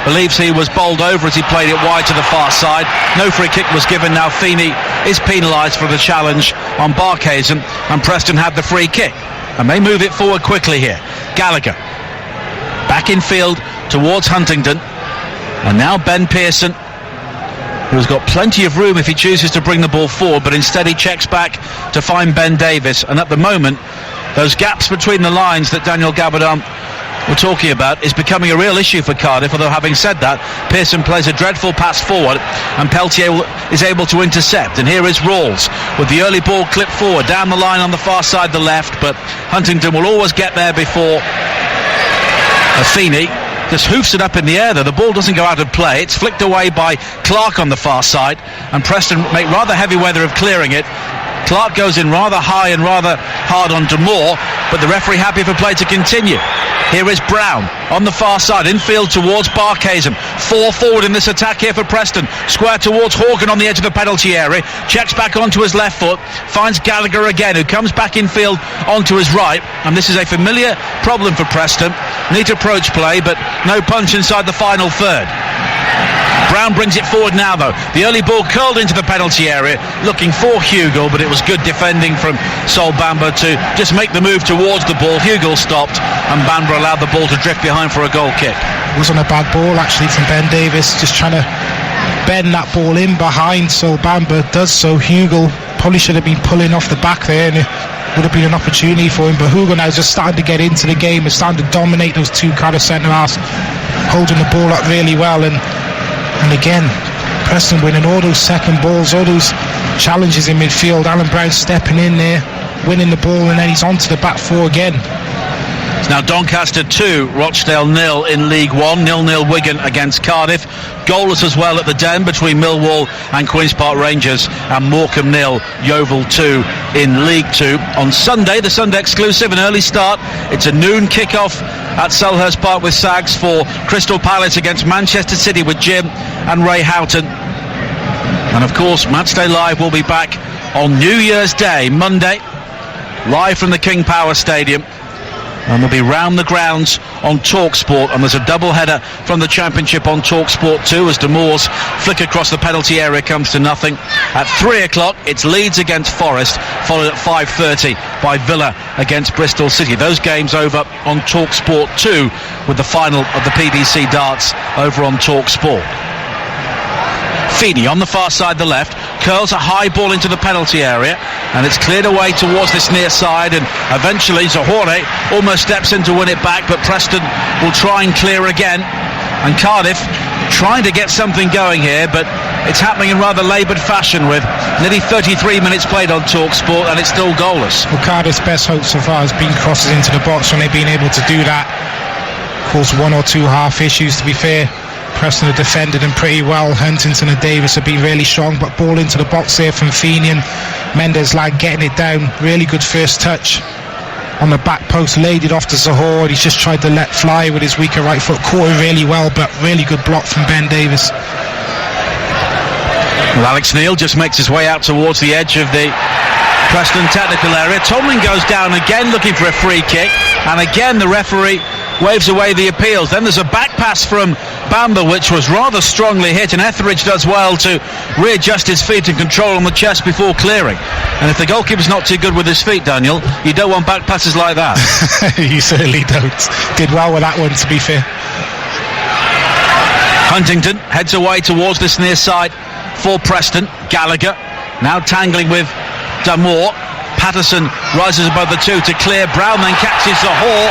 believes he was bowled over as he played it wide to the far side. No free kick was given. Now Feeney is penalised for the challenge on Barkhuizen, and Preston had the free kick, and they move it forward quickly here. Gallagher back in field towards Huntington, and now Ben Pearson, who's got plenty of room if he chooses to bring the ball forward, but instead he checks back to find Ben Davis. And at the moment, those gaps between the lines that Daniel Gabardin were talking about is becoming a real issue for Cardiff. Although having said that, Pearson plays a dreadful pass forward, and Peltier is able to intercept. And here is Rawls with the early ball clipped forward down the line on the far side, the left, but Huntington will always get there before Feeney just hoofs it up in the air though. The ball doesn't go out of play. It's flicked away by Clark on the far side, and Preston make rather heavy weather of clearing it. Clark goes in rather high and rather hard onto Moore, but the referee happy for play to continue. Here is Brown on the far side, infield towards Barkhuizen. 4 forward in this attack here for Preston. Square towards Horgan on the edge of the penalty area. Checks back onto his left foot. Finds Gallagher again, who comes back infield onto his right. And this is a familiar problem for Preston. Neat approach play, but no punch inside the final third. Brown brings it forward now though. The early ball curled into the penalty area, looking for Hugill, but it was good defending from Sol Bamba to just make the move towards the ball. Hugill stopped, and Bamba allowed the ball to drift behind for a goal kick.
It wasn't a bad ball actually from Ben Davis, just trying to bend that ball in behind Sol Bamba. Does so. Hugill probably should have been pulling off the back there, and it would have been an opportunity for him, but Hugill now is just starting to get into the game and starting to dominate those two Cardiff centre-halves, holding the ball up really well. And again, Preston winning all those second balls, all those challenges in midfield. Alan Brown stepping in there, winning the ball, and then he's on to the back four again.
It's now Doncaster 2, Rochdale 0 in League 1, 0-0 Wigan against Cardiff. Goalless as well at the Den between Millwall and Queen's Park Rangers, and Morecambe 0, Yeovil 2 in League 2. On Sunday, the Sunday exclusive, an early start. It's a noon kick-off at Selhurst Park with Sags for Crystal Palace against Manchester City with Jim and Ray Houghton. And of course, Matchday Live will be back on New Year's Day, Monday, live from the King Power Stadium. And we'll be round the grounds on TalkSport, and there's a double header from the Championship on TalkSport 2 as De Moors flick across the penalty area comes to nothing. At 3 o'clock it's Leeds against Forest, followed at 5:30 by Villa against Bristol City. Those games over on TalkSport 2, with the final of the PDC darts over on TalkSport. Feeney on the far side, the left, curls a high ball into the penalty area, and it's cleared away towards this near side, and eventually Zohore almost steps in to win it back, but Preston will try and clear again, and Cardiff trying to get something going here, but it's happening in rather laboured fashion with nearly 33 minutes played on TalkSport, and it's still goalless.
Well, Cardiff's best hope so far has been crosses into the box when they've been able to do that. Of course, one or two half issues, to be fair. Preston have defended them pretty well. Huntington and Davis have been really strong, but ball into the box there from Feeney, and Mendes-Lang getting it down. Really good first touch on the back post, laid it off to Zohore. He's just tried to let fly with his weaker right foot, caught it really well, but really good block from Ben Davis.
Well, Alex Neil just makes his way out towards the edge of the Preston technical area. Tomlin goes down again looking for a free kick, and again the referee waves away the appeals. Then there's a back pass from Bamba, which was rather strongly hit, and Etheridge does well to readjust his feet and control on the chest before clearing. And if the goalkeeper's not too good with his feet, Daniel, you don't want back passes like that.
You certainly don't. Did well with that one, to be fair.
Huntington heads away towards this near side for Preston. Gallagher now tangling with Damour. Patterson rises above the two to clear. Brown then catches Zohore,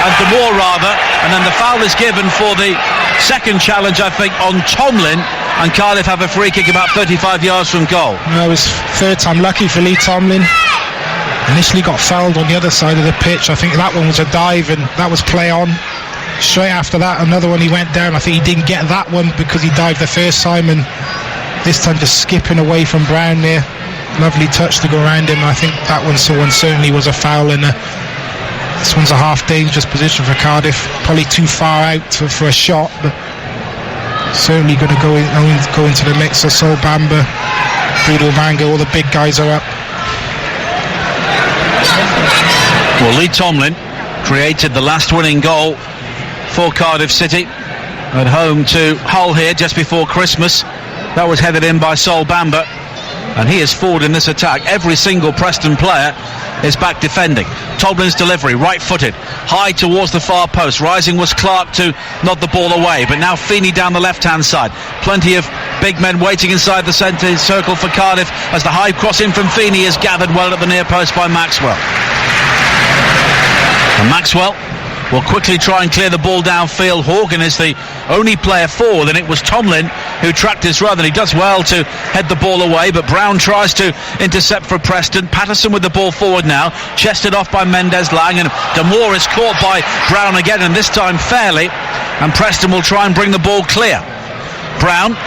and Damour rather, and then the foul is given for the second challenge, I think, on Tomlin, and Cardiff have a free kick about 35 yards from goal.
No, it was third time lucky for Lee Tomlin. Initially got fouled on the other side of the pitch. I think that one was a dive, and that was play on. Straight after that, another one, he went down. I think he didn't get that one because he dived the first time, and this time just skipping away from Brown there. Lovely touch to go around him. I think that one certainly was a foul, and this one's a half dangerous position for Cardiff. Probably too far out for a shot, but certainly going to go into the mix. So Sol Bamba, Bruno Manga, all the big guys are up.
Well, Lee Tomlin created the last winning goal for Cardiff City at home to Hull here just before Christmas. That was headed in by Sol Bamba, and he is forward in this attack. Every single Preston player is back defending. Tomlin's delivery, right-footed, high towards the far post. Rising was Clark to nod the ball away, but now Feeney down the left-hand side. Plenty of big men waiting inside the centre circle for Cardiff as the high cross in from Feeney is gathered well at the near post by Maxwell. And Maxwell will quickly try and clear the ball downfield. Horgan is the only player forward, and it was Tomlin who tracked his run, and he does well to head the ball away, but Brown tries to intercept for Preston. Patterson with the ball forward now, chested off by Mendes-Lang, and Damour is caught by Brown again, and this time fairly, and Preston will try and bring the ball clear. Brown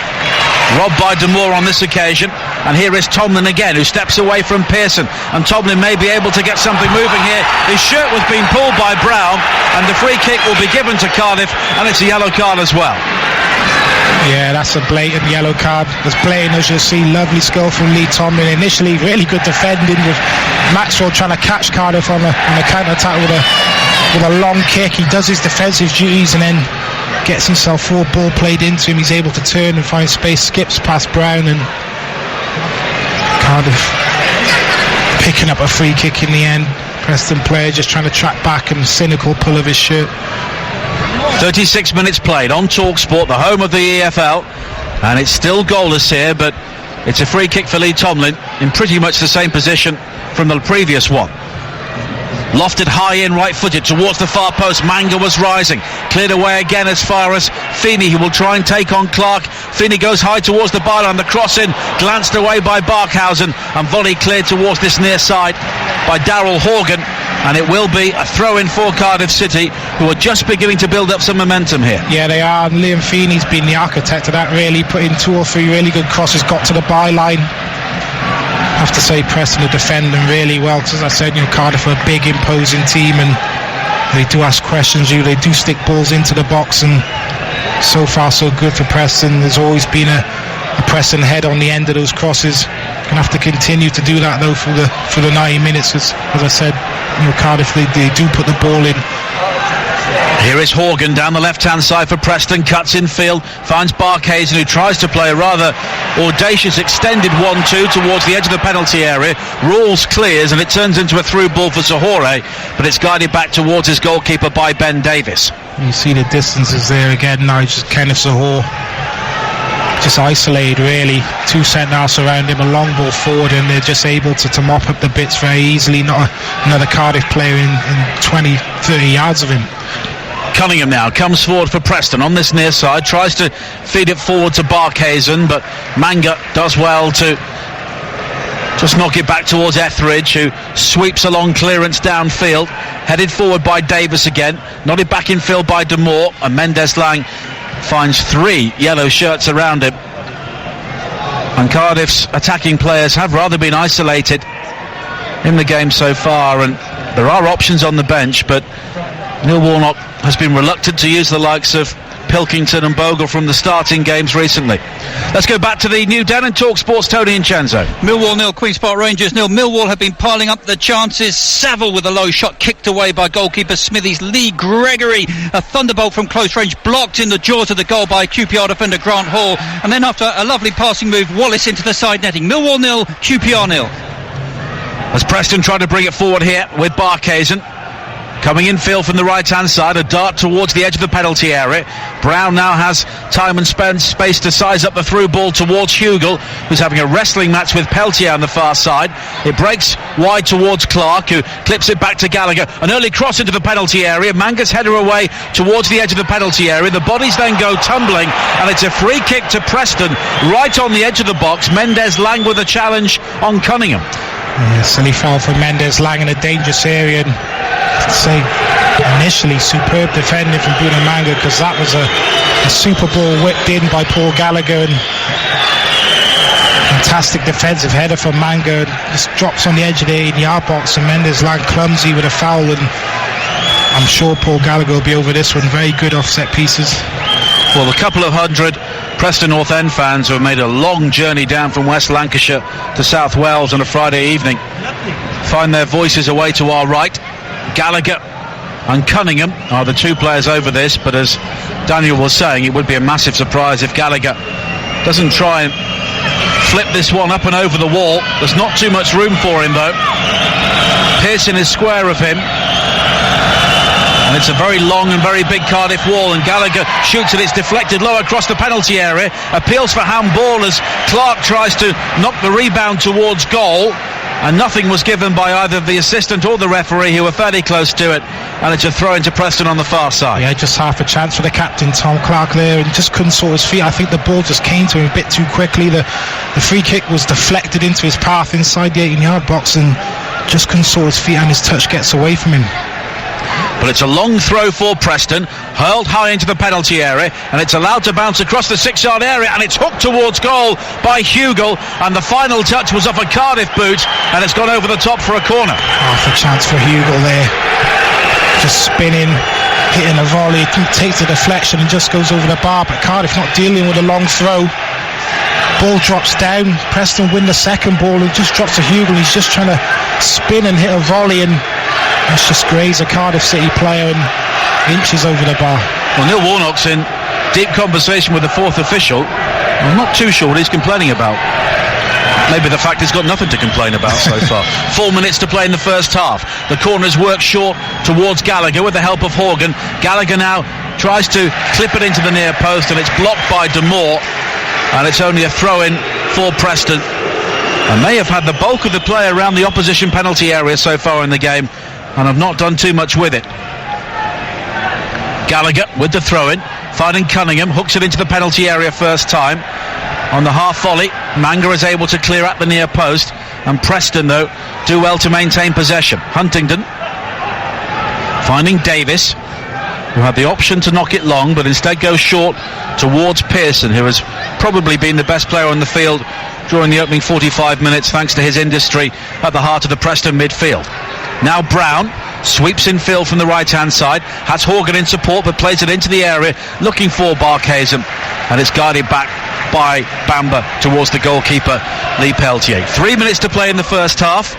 robbed by Damour on this occasion, and here is Tomlin again, who steps away from Pearson, and Tomlin may be able to get something moving here. His shirt was being pulled by Brown, and the free kick will be given to Cardiff, and it's a yellow card as well.
Yeah, that's a blatant yellow card. As blatant as you'll see. Lovely skill from Lee Tomlin. Initially really good defending, with Maxwell trying to catch Cardiff on a counter-attack with a long kick. He does his defensive duties and then gets himself forward, ball played into him. He's able to turn and find space, skips past Brown, and Cardiff picking up a free kick in the end. Preston player just trying to track back, and cynical pull of his shirt.
36 minutes played on TalkSport, the home of the EFL, and it's still goalless here, but it's a free kick for Lee Tomlin in pretty much the same position from the previous one. Lofted high in, right-footed towards the far post. Manga was rising, cleared away again as far as Feeney, who will try and take on Clark. Feeney goes high towards the byline, the cross in, glanced away by Barkhausen, and volley cleared towards this near side by Darryl Horgan, and it will be a throw-in for Cardiff City, who are just beginning to build up some momentum here.
Yeah, they are, and Liam Feeney's been the architect of that, really, put in 2 or 3 really good crosses, got to the byline. I have to say Preston are defending really well, because as I said, Cardiff are a big imposing team, and they do ask questions, they do stick balls into the box, and so far so good for Preston. There's always been a Preston head on the end of those crosses. Gonna have to continue to do that though for the 90 minutes, as I said, Cardiff they do put the ball in.
Here is Horgan down the left-hand side for Preston, cuts in field, finds Barkhausen, who tries to play a rather audacious extended 1-2 towards the edge of the penalty area. Rawls clears, and it turns into a through ball for Zohore, but it's guided back towards his goalkeeper by Ben Davis.
You see the distances there again now, just Kenneth Zohore just isolated really. 2 centre-halves around him, a long ball forward, and they're just able to mop up the bits very easily. Not another Cardiff player in 20-30 yards of him.
Cunningham now comes forward for Preston on this near side, tries to feed it forward to Barkhuizen, but Manga does well to just knock it back towards Etheridge, who sweeps along clearance downfield, headed forward by Davis again, nodded back in field by De Moor, and Mendes-Lang finds 3 yellow shirts around him. And Cardiff's attacking players have rather been isolated in the game so far, and there are options on the bench, but Neil Warnock has been reluctant to use the likes of Pilkington and Bogle from the starting games recently. Let's go back to the New Den and talk sports. Tony and Chenzo.
Millwall 0, Queen's Park Rangers 0. Millwall have been piling up the chances. Saville with a low shot kicked away by goalkeeper Smithies. Lee Gregory, a thunderbolt from close range, blocked in the jaws of the goal by QPR defender Grant Hall, and then after a lovely passing move, Wallace into the side netting. Millwall 0, QPR 0.
As Preston try to bring it forward here with Barkhuizen. Coming in field from the right-hand side, a dart towards the edge of the penalty area. Brown now has time and space to size up the through ball towards Hugel, who's having a wrestling match with Peltier on the far side. It breaks wide towards Clark, who clips it back to Gallagher. An early cross into the penalty area. Manga's header away towards the edge of the penalty area. The bodies then go tumbling, and it's a free kick to Preston right on the edge of the box. Mendes-Lang with a challenge on Cunningham.
Yeah, silly foul for Mendes-Lang in a dangerous area. I'd say initially superb defending from Bruno Manga, because that was a super ball whipped in by Paul Gallagher, and fantastic defensive header from Manga. Just drops on the edge of the 8-yard box, and Mendes-Lang clumsy with a foul, and I'm sure Paul Gallagher will be over this one. Very good offset pieces.
Well, a couple of hundred Preston Northend fans who have made a long journey down from West Lancashire to South Wales on a Friday evening find their voices away to our right. Gallagher and Cunningham are the 2 players over this, but as Daniel was saying, it would be a massive surprise if Gallagher doesn't try and flip this one up and over the wall. There's not too much room for him though. Pearson is square of him, and it's a very long and very big Cardiff wall, and Gallagher shoots it. It's deflected low across the penalty area, appeals for handball as Clark tries to knock the rebound towards goal, and nothing was given by either the assistant or the referee, who were fairly close to it, and it's a throw into Preston on the far side.
Yeah, just half a chance for the captain Tom Clark there, and just couldn't sort his feet. I think the ball just came to him a bit too quickly. The free kick was deflected into his path inside the 18-yard box, and just couldn't sort his feet, and his touch gets away from him.
But it's a long throw for Preston, hurled high into the penalty area, and it's allowed to bounce across the 6-yard area, and it's hooked towards goal by Hugel, and the final touch was off a Cardiff boot, and it's gone over the top for a corner.
Half a chance for Hugel there, just spinning, hitting a volley, takes the deflection and just goes over the bar, but Cardiff not dealing with a long throw. Ball drops down, Preston win the second ball, and just drops to Hugel. He's just trying to spin and hit a volley, and it's just grazed a Cardiff City player and inches over the bar.
Well, Neil Warnock's in deep conversation with the 4th official. I'm not too sure what he's complaining about. Maybe the fact he's got nothing to complain about so far. 4 minutes to play in the first half. The corner's work short towards Gallagher with the help of Horgan. Gallagher now tries to clip it into the near post, and it's blocked by De Moor, and it's only a throw-in for Preston. And they have had the bulk of the play around the opposition penalty area so far in the game, and have not done too much with it. Gallagher with the throw-in, finding Cunningham, hooks it into the penalty area first time. On the half volley, Manga is able to clear at the near post, and Preston, though, do well to maintain possession. Huntington finding Davis, who had the option to knock it long, but instead goes short towards Pearson, who has probably been the best player on the field during the opening 45 minutes, thanks to his industry at the heart of the Preston midfield. Now Brown sweeps in field from the right-hand side, has Horgan in support, but plays it into the area, looking for Barkhuizen, and it's guided back by Bamba towards the goalkeeper, Lee Peltier. 3 minutes to play in the first half.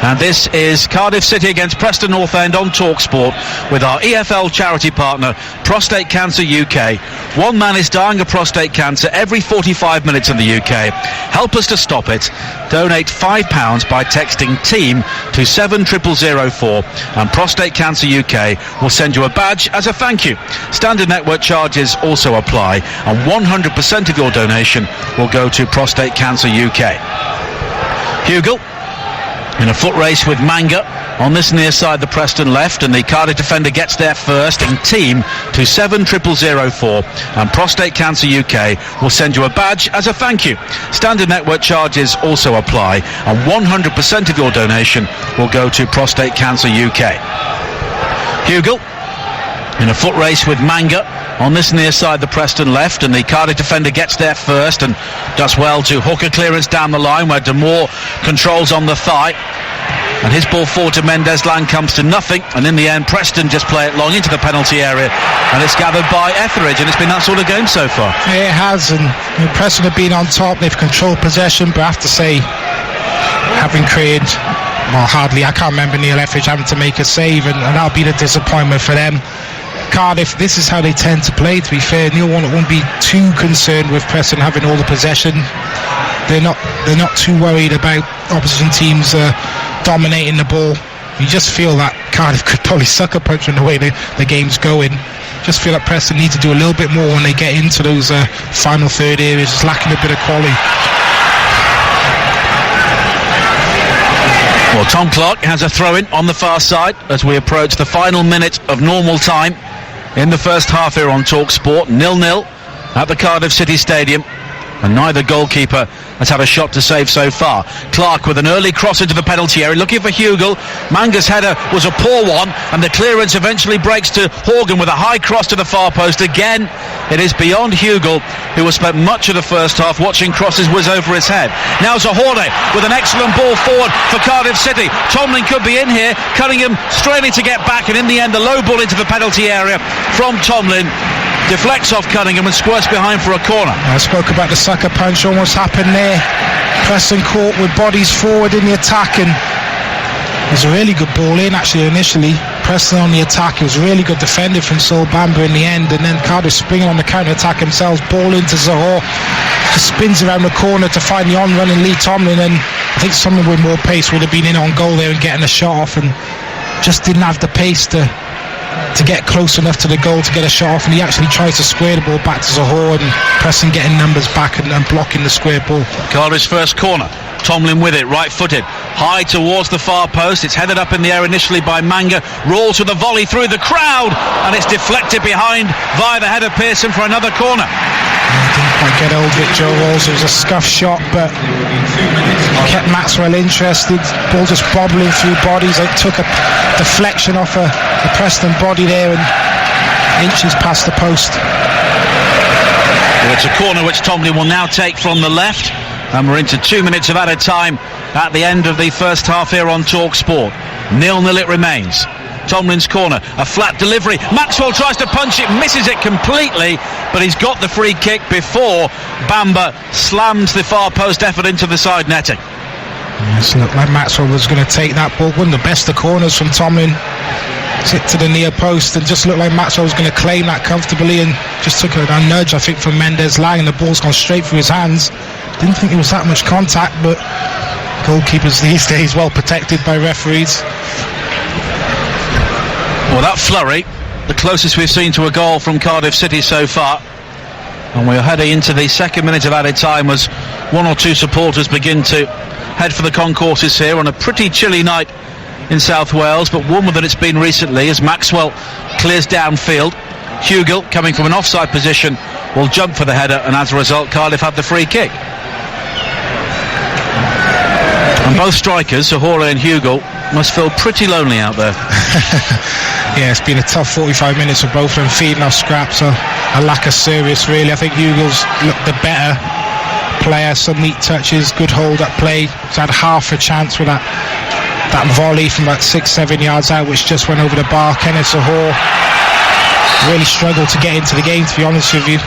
And this is Cardiff City against Preston Northend on TalkSport with our EFL charity partner, Prostate Cancer UK. One man is dying of prostate cancer every 45 minutes in the UK. Help us to stop it. Donate £5 by texting TEAM to 70004 and Prostate Cancer UK will send you a badge as a thank you. Standard network charges also apply and 100% of your donation will go to Prostate Cancer UK. Hugel in a foot race with Manga on this near side, the Preston left, and the Cardiff defender gets there first in team to 70004 and Prostate Cancer UK will send you a badge as a thank you. Standard network charges also apply and 100% of your donation will go to Prostate Cancer UK. Hugel in a foot race with Manga on this near side, the Preston left, and the Cardiff defender gets there first and does well to hook a clearance down the line where Damore controls on the thigh, and his ball forward to Mendes-Lang comes to nothing, and in the end Preston just play it long into the penalty area and it's gathered by Etheridge, and it's been that sort of game so far.
It has, and Preston have been on top, they've controlled possession, but I have to say, having created, well, hardly, I can't remember Neil Etheridge having to make a save, and that'll be the disappointment for them. Cardiff, this is how they tend to play, to be fair. Neil Warnock won't be too concerned with Preston having all the possession. They're not too worried about opposition teams dominating the ball. You just feel that Cardiff could probably sucker punch in the way the game's going. Just feel like Preston need to do a little bit more when they get into those final third areas. It's lacking a bit of quality.
Well, Tom Clark has a throw-in on the far side as we approach the final minute of normal time in the first half here on TalkSport. 0-0 at the Cardiff City Stadium, and neither goalkeeper has had a shot to save so far. Clark with an early cross into the penalty area, looking for Hugel. Manga's header was a poor one, and the clearance eventually breaks to Horgan with a high cross to the far post. Again, it is beyond Hugel, who has spent much of the first half watching crosses whiz over his head. Now Zahorne with an excellent ball forward for Cardiff City. Tomlin could be in here, Cunningham straining to get back, and in the end the low ball into the penalty area from Tomlin deflects off Cunningham and squirts behind for a corner.
I spoke about the sucker punch almost happened there. Preston caught with bodies forward in the attack, and it was a really good ball in actually initially. Preston on the attack, it was really good defended from Sol Bamba in the end, and then Cardiff springing on the counter-attack themselves, ball into Zahor, just spins around the corner to find the on-running Lee Tomlin, and I think someone with more pace would have been in on goal there and getting a shot off, and just didn't have the pace to get close enough to the goal to get a shot off, and he actually tries to square the ball back to Zahor, and Preston getting numbers back and blocking the square ball.
Cardiff's first corner, Tomlin with it, right-footed, high towards the far post. It's headed up in the air initially by Manga, rolls with a volley through the crowd, and it's deflected behind via the head of Pearson for another corner.
Didn't quite get over it, Joe Rolls. It was a scuff shot, but kept Maxwell interested. Ball just bobbling through bodies. It took a deflection off a Preston body there and inches past the post.
Well, it's a corner which Tomlin will now take from the left, and we're into 2 minutes of added time at the end of the first half here on TalkSport. 0-0 it remains. Tomlin's corner, a flat delivery. Maxwell tries to punch it, misses it completely, but he's got the free kick before Bamba slams the far post effort into the side netting.
Yes, looked like Maxwell was going to take that ball. One of the best of corners from Tomlin. Hit to the near post, and just looked like Maxwell was going to claim that comfortably, and just took a nudge, I think, from Mendes-Lang, and the ball's gone straight through his hands. Didn't think there was that much contact, but goalkeepers these days well protected by referees.
Well, that flurry, the closest we've seen to a goal from Cardiff City so far, and we're heading into the second minute of added time as one or two supporters begin to head for the concourses here on a pretty chilly night in South Wales, but warmer than it's been recently as Maxwell clears downfield. Hugel, coming from an offside position, will jump for the header, and as a result Cardiff have the free kick. And both strikers, Zahorne and Hugel, must feel pretty lonely out there.
Yeah, it's been a tough 45 minutes for both of them, feeding off scraps, a lack of service really. I think Hugel's looked the better player, some neat touches, good hold up play. He's had half a chance with that volley from about 6-7 yards out, which just went over the bar. Kenneth Zahor really struggled to get into the game, to be honest with you.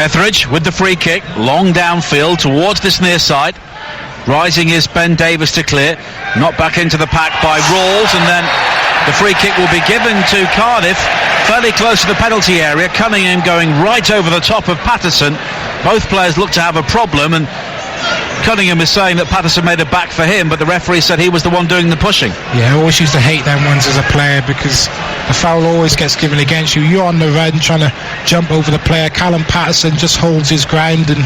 Etheridge with the free kick, long downfield towards this near side. Rising is Ben Davis to clear. Knocked back into the pack by Rawls, and then the free kick will be given to Cardiff, fairly close to the penalty area. Cunningham going right over the top of Patterson. Both players look to have a problem, and Cunningham is saying that Patterson made a back for him, but the referee said he was the one doing the pushing.
Yeah, I always used to hate them ones as a player, because the foul always gets given against you. You're on the run trying to jump over the player. Callum Patterson just holds his ground, and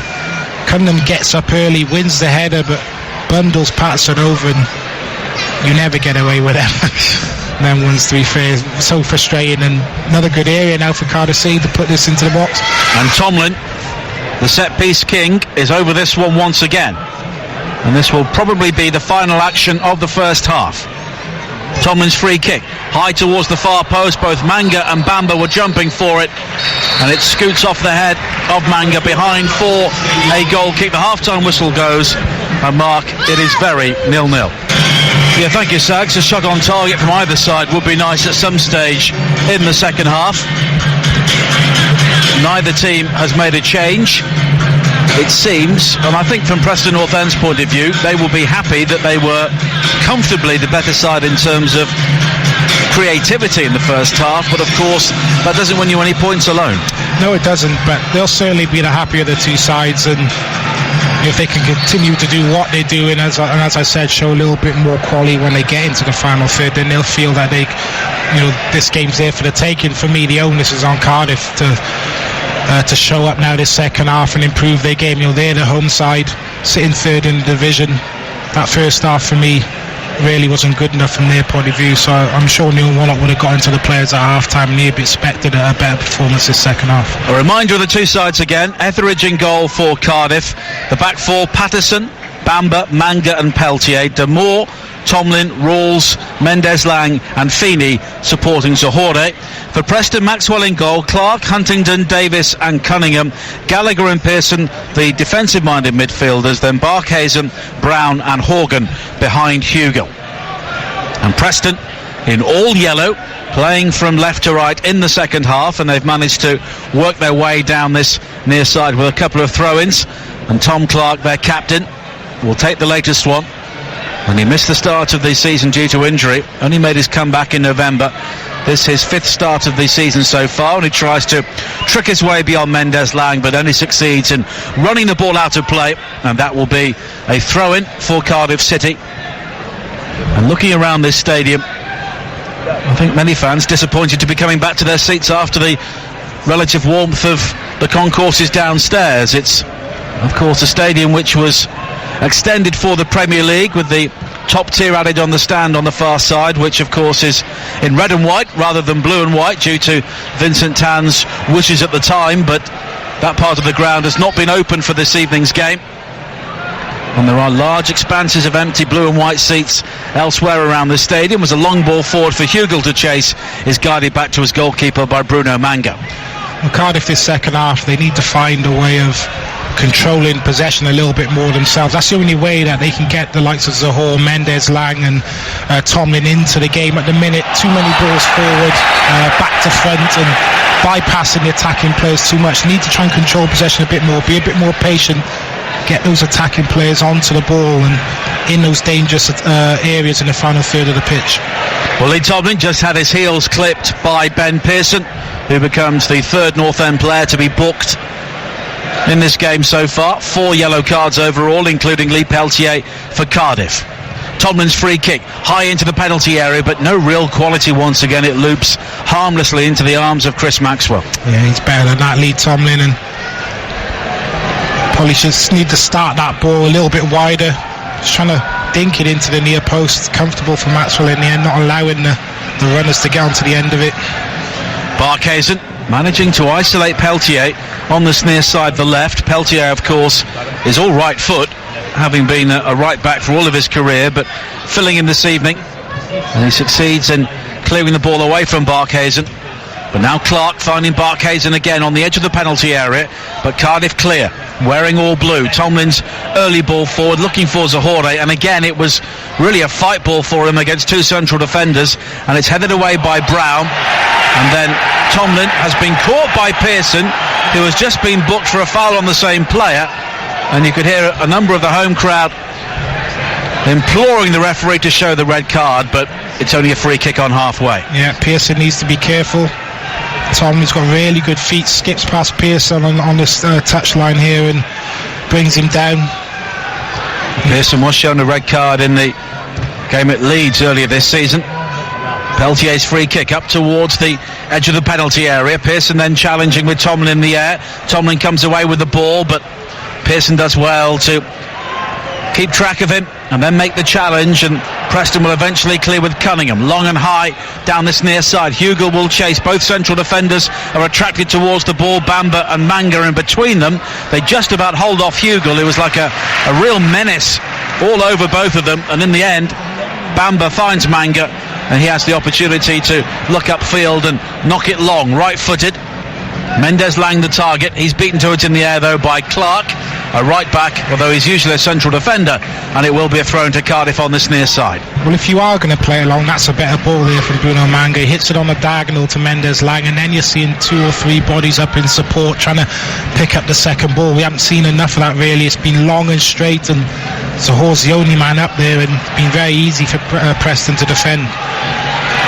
Cunningham gets up early, wins the header, but bundles Patterson over, and you never get away with them. Them ones, to be fair, so frustrating. And another good area now for Cardiff City to put this into the box.
And Tomlin, the set-piece king, is over this one once again. And this will probably be the final action of the first half. Tomlin's free kick, high towards the far post. Both Manga and Bamba were jumping for it, and it scoots off the head of Manga behind for a goal kick. The half-time whistle goes, and Mark, it is very 0-0. Yeah, thank you, Sags. A shot on target from either side would be nice at some stage in the second half. Neither team has made a change, it seems, and I think from Preston Northend's point of view, they will be happy that they were comfortably the better side in terms of creativity in the first half, but of course that doesn't win you any points alone.
No, it doesn't, but they'll certainly be the happier of the two sides, and if they can continue to do what they're doing, and as I said, show a little bit more quality when they get into the final third, then they'll feel that this game's there for the taking. For me, the onus is on Cardiff to show up now this second half and improve their game. They're the home side, sitting third in the division. That first half for me really wasn't good enough from their point of view, so I'm sure Neil Warnock would have gotten to the players at half-time, and he'd be expected a better performance this second half.
A reminder of the two sides again. Etheridge in goal for Cardiff. The back four: Patterson, Bamba, Manga and Peltier. Damore, Tomlin, Rawls, Mendez-Lang and Feeney supporting Zohore. For Preston, Maxwell in goal, Clark, Huntington, Davis and Cunningham, Gallagher and Pearson, the defensive-minded midfielders, then Barkhuizen, Brown and Horgan behind Hugill. And Preston in all yellow, playing from left to right in the second half, and they've managed to work their way down this near side with a couple of throw-ins, and Tom Clark, their captain, will take the latest one. When he missed the start of the season due to injury, only made his comeback in November. This is his fifth start of the season so far, and he tries to trick his way beyond Mendez-Lang, but only succeeds in running the ball out of play, and that will be a throw-in for Cardiff City. And looking around this stadium, I think many fans disappointed to be coming back to their seats after the relative warmth of the concourses downstairs. It's, of course, a stadium which was extended for the Premier League, with the top tier added on the stand on the far side, which of course is in red and white rather than blue and white due to Vincent Tan's wishes at the time, but that part of the ground has not been open for this evening's game, and there are large expanses of empty blue and white seats elsewhere around the stadium. As a long ball forward for Hugill to chase is guided back to his goalkeeper by Bruno Manga.
Well, Cardiff this second half, they need to find a way of controlling possession a little bit more themselves. That's the only way that they can get the likes of Zohore, Mendez-Lang and Tomlin into the game. At the minute, too many balls forward, back to front, and bypassing the attacking players too much. Need to try and control possession a bit more, be a bit more patient, get those attacking players onto the ball and in those dangerous areas in the final third of the pitch.
Well, Lee Tomlin just had his heels clipped by Ben Pearson, who becomes the third Northend player to be booked in this game so far. 4 yellow cards overall, including Lee Peltier for Cardiff. Tomlin's free kick high into the penalty area, but no real quality once again. It loops harmlessly into the arms of Chris Maxwell.
Yeah, he's better than that, Lee Tomlin, and probably just need to start that ball a little bit wider, just trying to dink it into the near post. Comfortable for Maxwell in the end, not allowing the runners to get onto the end of it.
Barkhuizen managing to isolate Peltier on this near side, the left. Peltier, of course, is all right foot, having been a right back for all of his career, but filling in this evening, and he succeeds in clearing the ball away from Barkhuizen. But now Clark finding Barkhuizen again on the edge of the penalty area, but Cardiff clear, wearing all blue. Tomlin's early ball forward, looking for Zohore, and again it was really a fight ball for him against 2 central defenders, and it's headed away by Brown, and then Tomlin has been caught by Pearson, who has just been booked for a foul on the same player, and you could hear a number of the home crowd imploring the referee to show the red card, but it's only a free kick on halfway.
Yeah, Pearson needs to be careful. Tomlin's got really good feet, skips past Pearson on this touchline here and brings him down.
Pearson was shown a red card in the game at Leeds earlier this season. Peltier's free kick up towards the edge of the penalty area. Pearson then challenging with Tomlin in the air. Tomlin comes away with the ball, but Pearson does well to keep track of him and then make the challenge, and Preston will eventually clear with Cunningham. Long and high down this near side. Hugill will chase. Both central defenders are attracted towards the ball. Bamba and Manga in between them. They just about hold off Hugill, who was like a real menace all over both of them, and in the end Bamba finds Manga and he has the opportunity to look upfield and knock it long, right-footed. Mendes Lang the target. He's beaten to it in the air though by Clark, a right back, although he's usually a central defender, and it will be a throw into Cardiff on this near side.
Well, if you are going to play along, that's a better ball here from Bruno Manga. He hits it on the diagonal to Mendes Lang, and then you're seeing 2 or 3 bodies up in support trying to pick up the second ball. We haven't seen enough of that really. It's been long and straight, and Zohore's the only man up there, and it's been very easy for Preston to defend.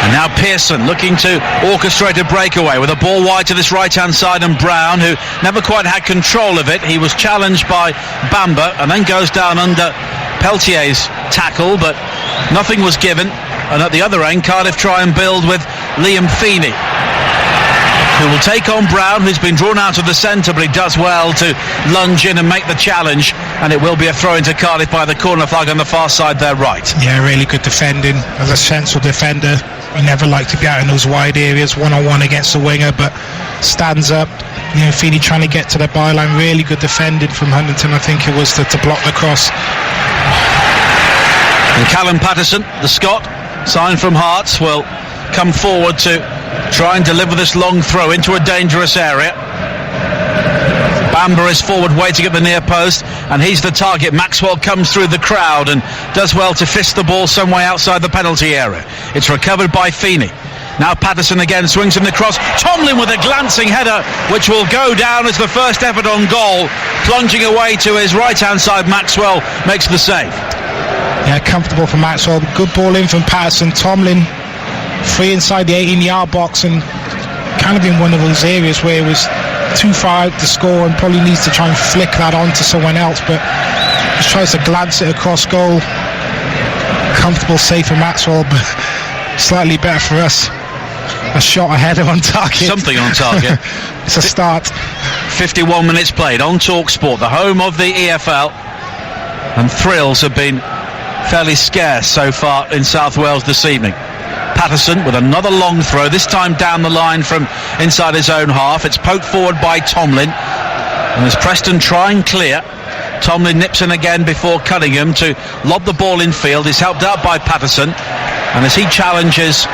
And now Pearson looking to orchestrate a breakaway with a ball wide to this right-hand side, and Brown, who never quite had control of it. He was challenged by Bamba and then goes down under Peltier's tackle, but nothing was given. And at the other end, Cardiff try and build with Liam Feeney, who will take on Brown, who's been drawn out of the centre, but he does well to lunge in and make the challenge, and it will be a throw into Cardiff by the corner flag on the far side there right.
Yeah, really good defending. As a central defender, we never like to be out in those wide areas one-on-one against the winger, but stands up. You know, Feeney trying to get to the byline. Really good defending from Huntington, I think it was, to block the cross.
And Callum Patterson, the Scot, signed from Hearts, will come forward to try and deliver this long throw into a dangerous area. Bamba is forward waiting at the near post, and he's the target. Maxwell comes through the crowd and does well to fist the ball some way outside the penalty area. It's recovered by Feeney. Now Patterson again swings in the cross. Tomlin with a glancing header which will go down as the first effort on goal. Plunging away to his right hand side, Maxwell makes the save.
Yeah, comfortable for Maxwell. Good ball in from Patterson. Tomlin free inside the 18-yard box, and kind of in one of those areas where it was too far out to score and probably needs to try and flick that on to someone else, but just tries to glance it across goal. Comfortable save for Maxwell, but slightly better for us. A shot ahead on target.
Something on target.
It's a start.
51 minutes played on TalkSport, the home of the EFL, and thrills have been fairly scarce so far in South Wales this evening. Patterson with another long throw, this time down the line from inside his own half. It's poked forward by Tomlin, and as Preston try and clear, Tomlin nips in again before Cunningham to lob the ball in field. He's helped out by Patterson, and as he challenges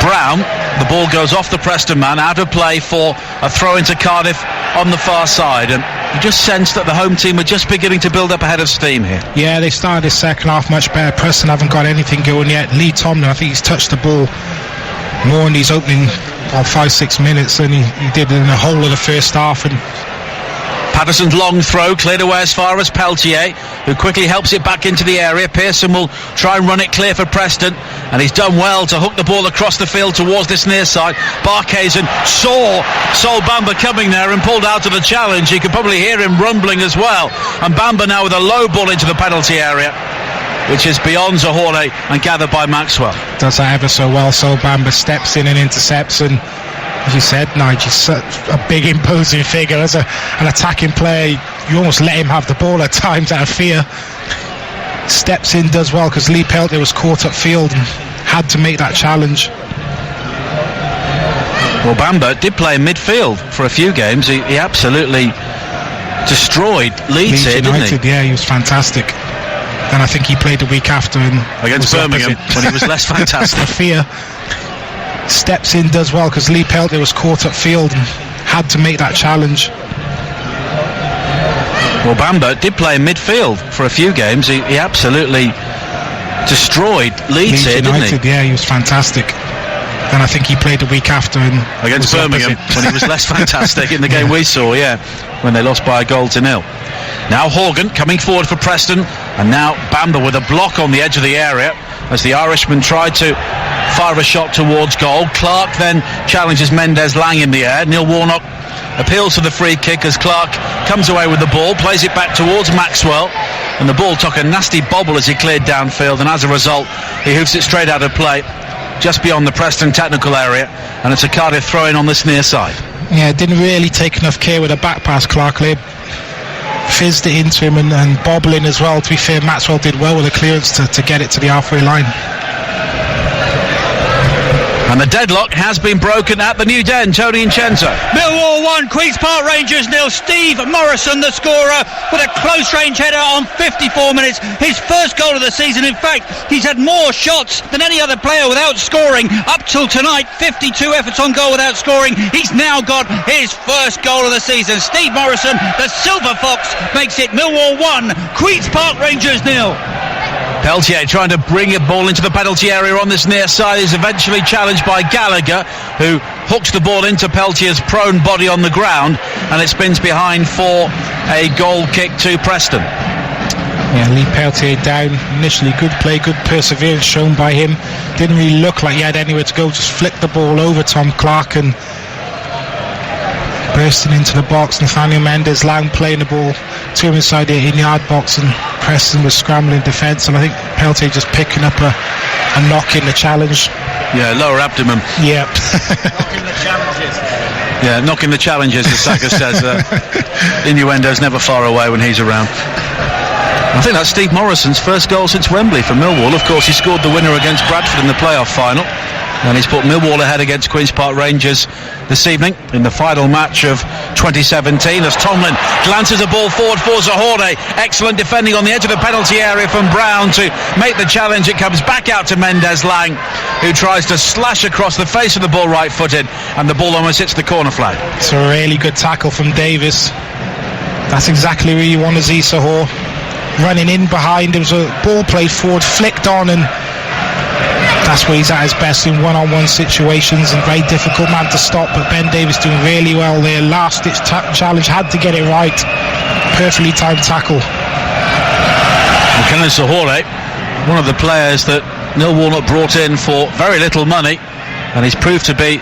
Brown, the ball goes off the Preston man, out of play for a throw into Cardiff on the far side. And you just sense that the home team are just beginning to build up a head of steam here.
Yeah, they started the second half much better. Preston haven't got anything going yet. Lee Tomlin, I think he's touched the ball more in his opening 5-6 minutes than he did in the whole of the first half. And
Patterson's long throw cleared away as far as Peltier, who quickly helps it back into the area. Pearson will try and run it clear for Preston, and he's done well to hook the ball across the field towards this near side. Barkhuizen saw Sol Bamba coming there and pulled out of the challenge. You could probably hear him rumbling as well. And Bamba now with a low ball into the penalty area, which is beyond Zohore and gathered by Maxwell.
Does that ever so well. Sol Bamba steps in and intercepts, and as you said, Nigel's such a big imposing figure. As an attacking player, you almost let him have the ball at times out of fear. Steps in, does well, because Lee Peltier was caught upfield and had to make that challenge.
Well, Bamba did play in midfield for a few games. He absolutely destroyed Leeds here, didn't he?
Yeah, he was fantastic. Then I think he played the week after
against Birmingham when he was less fantastic.
Fear. Steps in, does well, because Lee Peltier was caught upfield and had to make that challenge.
Well, Bamba did play in midfield for a few games. He absolutely destroyed Leeds here, didn't he?
Yeah, he was fantastic. than I think he played the week after. And
against Birmingham, when he was less fantastic in the game we saw, when they lost by 1-0. Now Horgan coming forward for Preston, and now Bamber with a block on the edge of the area as the Irishman tried to fire a shot towards goal. Clark then challenges Mendez-Lang in the air. Neil Warnock appeals for the free kick as Clark comes away with the ball, plays it back towards Maxwell, and the ball took a nasty bobble as he cleared downfield, and as a result he hoofs it straight out of play just beyond the Preston technical area, and it's a Cardiff throw-in on this near side.
Yeah, didn't really take enough care with a back pass. Clark fizzed it into him and bobbling as well. To be fair, Maxwell did well with the clearance to get it to the halfway line.
And the deadlock has been broken at the New Den. Tony Incenzo.
Millwall 1, Queen's Park Rangers 0. Steve Morrison, the scorer, with a close range header on 54 minutes. His first goal of the season. In fact, he's had more shots than any other player without scoring up till tonight. 52 efforts on goal without scoring. He's now got his first goal of the season. Steve Morrison, the Silver Fox, makes it Millwall 1, Queen's Park Rangers 0.
Peltier trying to bring a ball into the penalty area on this near side is eventually challenged by Gallagher, who hooks the ball into Peltier's prone body on the ground, and it spins behind for a goal kick to Preston.
Yeah, Lee Peltier down initially. Good play, good perseverance shown by him. Didn't really look like he had anywhere to go. Just flicked the ball over Tom Clark and bursting into the box. Nathaniel Mendez-Lang playing the ball to him inside the 18-yard box, and Preston was scrambling defence, and I think Peltier just picking up a knock in the challenge.
Yeah, lower abdomen.
Yeah.
Knocking the challenges.
Yeah, knocking the challenges, as Saka says. Innuendo's never far away when he's around. I think that's Steve Morrison's first goal since Wembley for Millwall. Of course, he scored the winner against Bradford in the playoff final, and he's put Millwall ahead against Queen's Park Rangers this evening in the final match of 2017 as Tomlin glances a ball forward for Zahore. Excellent defending on the edge of the penalty area from Brown to make the challenge. It comes back out to Mendez-Lang, who tries to slash across the face of the ball right-footed, and the ball almost hits the corner flag.
It's a really good tackle from Davis. That's exactly where you want to see Zahore. Running in behind, there was a ball played forward, flicked on, and that's where he's at his best in one-on-one situations, and very difficult man to stop. But Ben Davis doing really well there. Last ditch challenge, had to get it right. Perfectly timed tackle.
Kenneth Zahore, one of the players that Neil Warnock brought in for very little money, and he's proved to be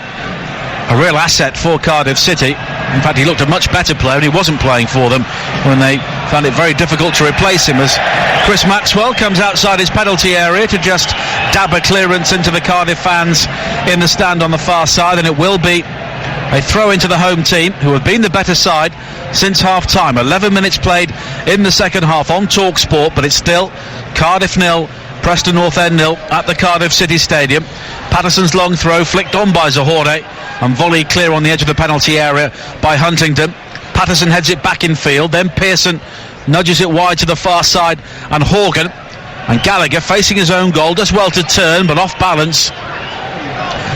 a real asset for Cardiff City. In fact, he looked a much better player and he wasn't playing for them when they found it very difficult to replace him, as Chris Maxwell comes outside his penalty area to just dab a clearance into the Cardiff fans in the stand on the far side, and it will be a throw into the home team, who have been the better side since half-time. 11 minutes played in the second half on TalkSport, but it's still Cardiff 0, Preston Northend 0 at the Cardiff City Stadium. Patterson's long throw flicked on by Zahore and volleyed clear on the edge of the penalty area by Huntington. Patterson heads it back in field, then Pearson nudges it wide to the far side, and Horgan and Gallagher, facing his own goal, does well to turn, but off balance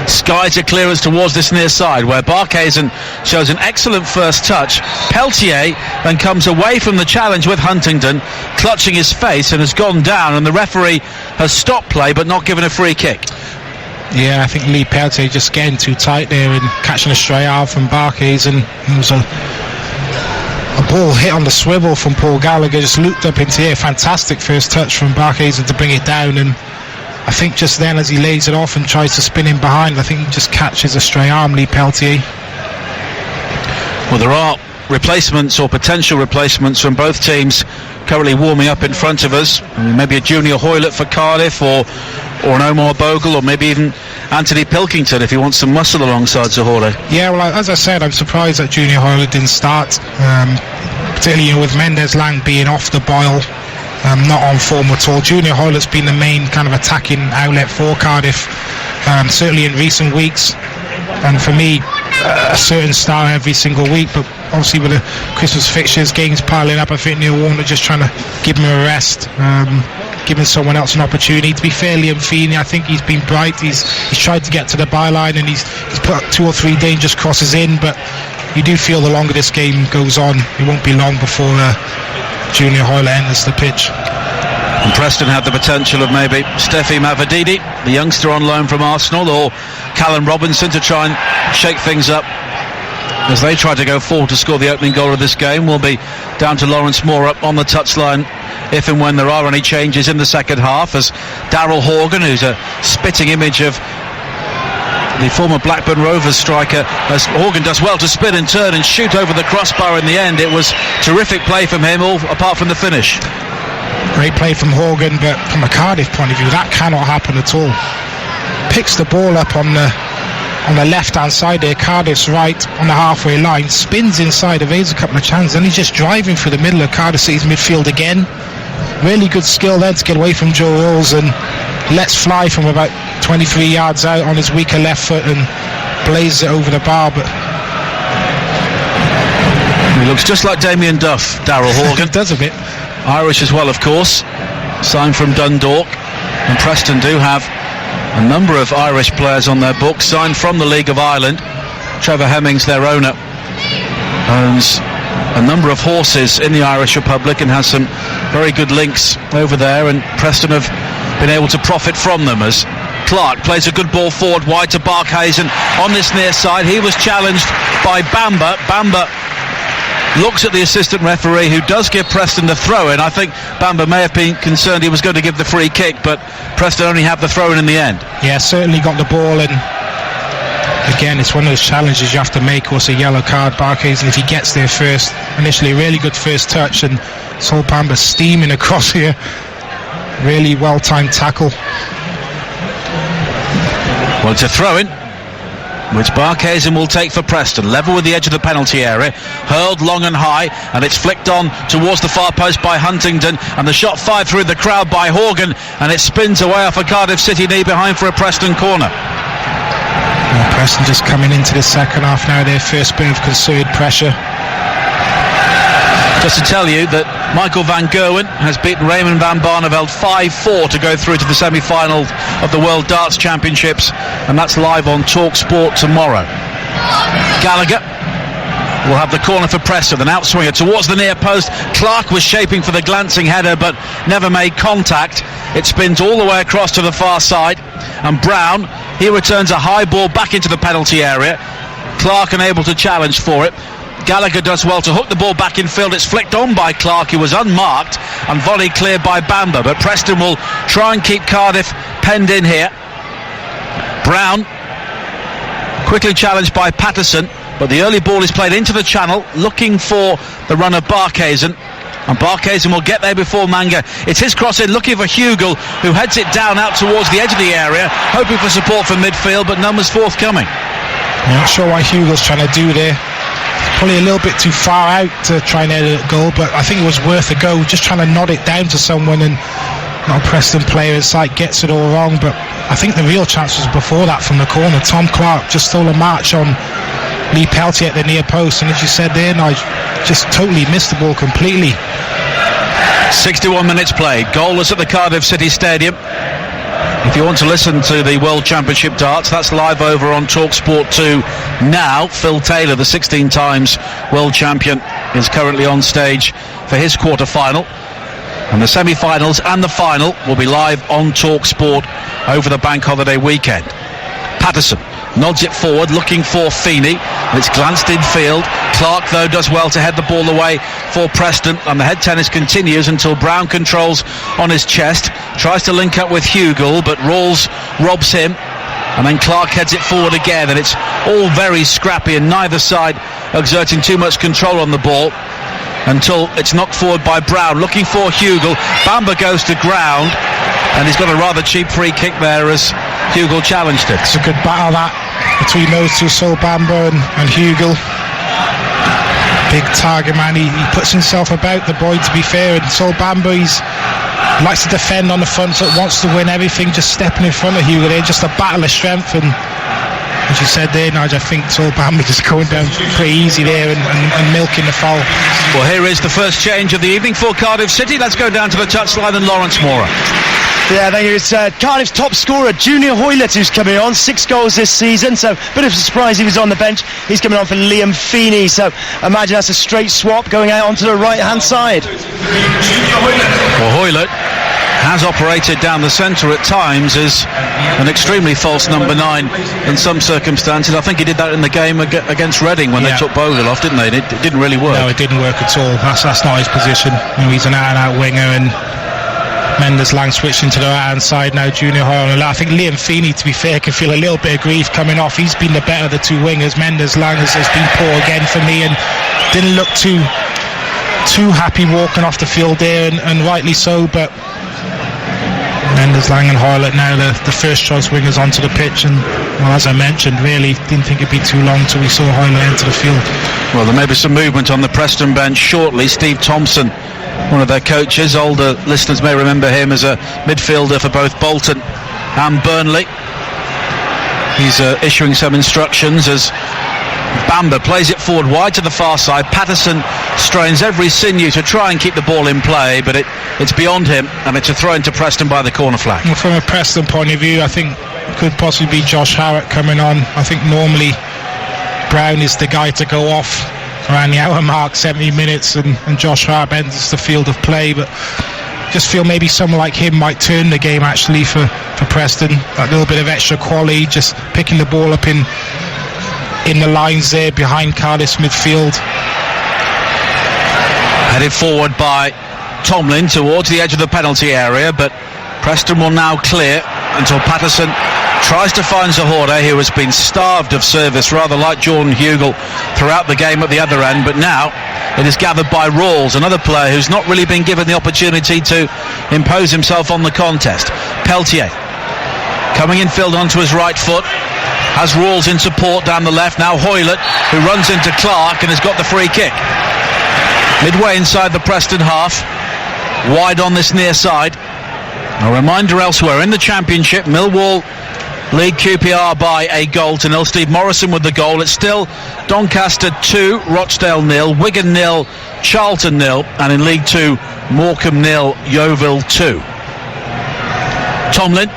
skies a clearance towards this near side, where Barkhuizen shows an excellent first touch. Peltier then comes away from the challenge with Huntington clutching his face and has gone down, and the referee has stopped play but not given a free kick.
Yeah, I think Lee Peltier just getting too tight there and catching a stray out from Barkhuizen. It was a ball hit on the swivel from Paul Gallagher, just looped up into here. Fantastic first touch from Barkhuizen to bring it down, and I think just then as he lays it off and tries to spin in behind, I think he just catches a stray arm, Lee Peltier.
Well, there are replacements or potential replacements from both teams currently warming up in front of us. I mean, maybe a Junior Hoylett for Cardiff, or an Omar Bogle, or maybe even Anthony Pilkington if he wants some muscle alongside Zahore.
Yeah, well, as I said, I'm surprised that Junior Hoylett didn't start, particularly with Mendez-Lang being off the boil, not on form at all. Junior Hoylett's been the main kind of attacking outlet for Cardiff, certainly in recent weeks, and for me a certain star every single week. But obviously with the Christmas fixtures, games piling up, I think Neil Warnock just trying to give him a rest, giving someone else an opportunity. To be fair, Liam Feeney, I think he's been bright. He's tried to get to the byline, and he's put 2 or 3 dangerous crosses in, but you do feel the longer this game goes on, it won't be long before Junior Hoylett enters the pitch.
And Preston had the potential of maybe Steffi Mavadidi, the youngster on loan from Arsenal, or Callum Robinson to try and shake things up as they try to go forward to score the opening goal of this game. Will be down to Lawrence Moore up on the touchline if and when there are any changes in the second half, as Daryl Horgan, who's a spitting image of the former Blackburn Rovers striker, as Horgan does well to spin and turn and shoot over the crossbar in the end. It was terrific play from him, all apart from the finish.
Great play from Horgan, but from a Cardiff point of view, that cannot happen at all. Picks the ball up on the left-hand side there, Cardiff's right on the halfway line, spins inside, evades a couple of chances, and he's just driving through the middle of Cardiff City's midfield again. Really good skill then to get away from Joe Rolls and lets fly from about 23 yards out on his weaker left foot and blazes it over the bar. But
he looks just like Damien Duff, Daryl Horgan.
Does a bit.
Irish as well, of course, signed from Dundalk, and Preston do have a number of Irish players on their books, signed from the League of Ireland. Trevor Hemmings, their owner, owns a number of horses in the Irish Republic and has some very good links over there, and Preston have been able to profit from them, as Clark plays a good ball forward wide to Barkhuizen on this near side. He was challenged by Bamba. Bamba looks at the assistant referee, who does give Preston the throw-in. I think Bamba may have been concerned he was going to give the free kick, but Preston only had the throw-in in the end.
Yeah, certainly got the ball, and again, it's one of those challenges you have to make. Of course, a yellow card, Barkhuizen, if he gets there first. Initially, a really good first touch, and Sol Bamba steaming across here. Really well-timed tackle.
Well, it's a throw-in, which Barkhuizen will take for Preston. Level with the edge of the penalty area, hurled long and high, and it's flicked on towards the far post by Huntington, and the shot fired through the crowd by Horgan, and it spins away off a Cardiff City knee behind for a Preston corner.
Well, Preston just coming into the second half now, their first bit of concerted pressure.
Just to tell you that Michael van Gerwen has beaten Raymond van Barneveld 5-4 to go through to the semi-final of the World Darts Championships, and that's live on Talk Sport tomorrow. Gallagher will have the corner for Preston, an outswinger towards the near post. Clark was shaping for the glancing header but never made contact. It spins all the way across to the far side, and Brown, he returns a high ball back into the penalty area. Clark unable to challenge for it. Gallagher does well to hook the ball back in field. It's flicked on by Clark, who was unmarked, and volley cleared by Bamba, but Preston will try and keep Cardiff penned in here. Brown quickly challenged by Patterson, but the early ball is played into the channel, looking for the run of Barkhuizen, and Barkhuizen will get there before Manga. It's his cross in, looking for Hugel, who heads it down out towards the edge of the area, hoping for support from midfield, but none was forthcoming.
I'm not sure what Hugel's trying to do there. Probably a little bit too far out to try and edit a goal, but I think it was worth a go, just trying to nod it down to someone, and not a Preston player in sight gets it all wrong. But I think the real chance was before that from the corner. Tom Clark just stole a march on Lee Peltier at the near post, and as you said there, Nigel, just totally missed the ball completely.
61 minutes played, goalless at the Cardiff City Stadium. If you want to listen to the World Championship darts, that's live over on TalkSport 2 now. Phil Taylor, the 16 times world champion, is currently on stage for his quarter-final, and the semi-finals and the final will be live on TalkSport over the bank holiday weekend. Patterson nods it forward, looking for Feeney, and it's glanced in field. Clark, though, does well to head the ball away for Preston, and the head tennis continues until Brown controls on his chest, tries to link up with Hugel, but Rawls robs him, and then Clark heads it forward again, and it's all very scrappy, and neither side exerting too much control on the ball until it's knocked forward by Brown, looking for Hugel. Bamba goes to ground, and he's got a rather cheap free kick there as Hugel challenged it.
It's a good battle that between those two, Sol Bamba and Hugel. Big target man, he puts himself about the boy, to be fair, and Sol Bamba, he likes to defend on the front foot, wants to win everything, just stepping in front of Hugel there, just a battle of strength. And as you said there, Nigel, I think Sol Bamba just going down pretty easy there and milking the foul.
Well, here is the first change of the evening for Cardiff City. Let's go down to the touchline and Lawrence Moore.
Yeah, thank you. It's Cardiff's top scorer, Junior Hoylett, who's coming on. 6 goals this season, so a bit of a surprise he was on the bench. He's coming on for Liam Feeney, so imagine that's a straight swap going out onto the right-hand side.
Well, Hoylett has operated down the centre at times as an extremely false number 9 in some circumstances. I think he did that in the game against Reading when they took Bogle off, didn't they? And it didn't really work.
No, it didn't work at all. That's not his position. He's an out-and-out winger, and Mendes-Lang switching to the right-hand side now. Junior Hoyle. I think Liam Feeney, to be fair, can feel a little bit of grief coming off. He's been the better of the two wingers. Mendes-Lang has been poor again for me and didn't look too happy walking off the field there, and rightly so. But Mendes-Lang and Hoylett now the first choice wingers onto the pitch, and well, as I mentioned, really didn't think it'd be too long till we saw Hoylett enter the field.
Well, there may be some movement on the Preston bench shortly. Steve Thompson, one of their coaches, older listeners may remember him as a midfielder for both Bolton and Burnley. He's issuing some instructions as Bamber plays it forward wide to the far side. Patterson strains every sinew to try and keep the ball in play, but it's beyond him, and it's a throw into Preston by the corner flag.
Well, from a Preston point of view, I think it could possibly be Josh Harrop coming on. I think normally Brown is the guy to go off around the hour mark, 70 minutes, and Josh Harrop enters the field of play, but just feel maybe someone like him might turn the game actually for Preston. That little bit of extra quality, just picking the ball up in the lines there behind Cardiff's midfield.
Headed forward by Tomlin towards the edge of the penalty area, but Preston will now clear until Patterson tries to find Zahore, who has been starved of service, rather like Jordan Hugel throughout the game at the other end, but now it is gathered by Rawls, another player who's not really been given the opportunity to impose himself on the contest. Peltier coming in field onto his right foot, has Rawls in support down the left. Now Hoylett, who runs into Clark and has got the free kick. Midway inside the Preston half, wide on this near side. A reminder elsewhere in the Championship, Millwall lead QPR by a goal to nil. Steve Morrison with the goal. It's still Doncaster 2, Rochdale 0, Wigan 0, Charlton 0, and in League 2, Morecambe 0, Yeovil 2. Tomlin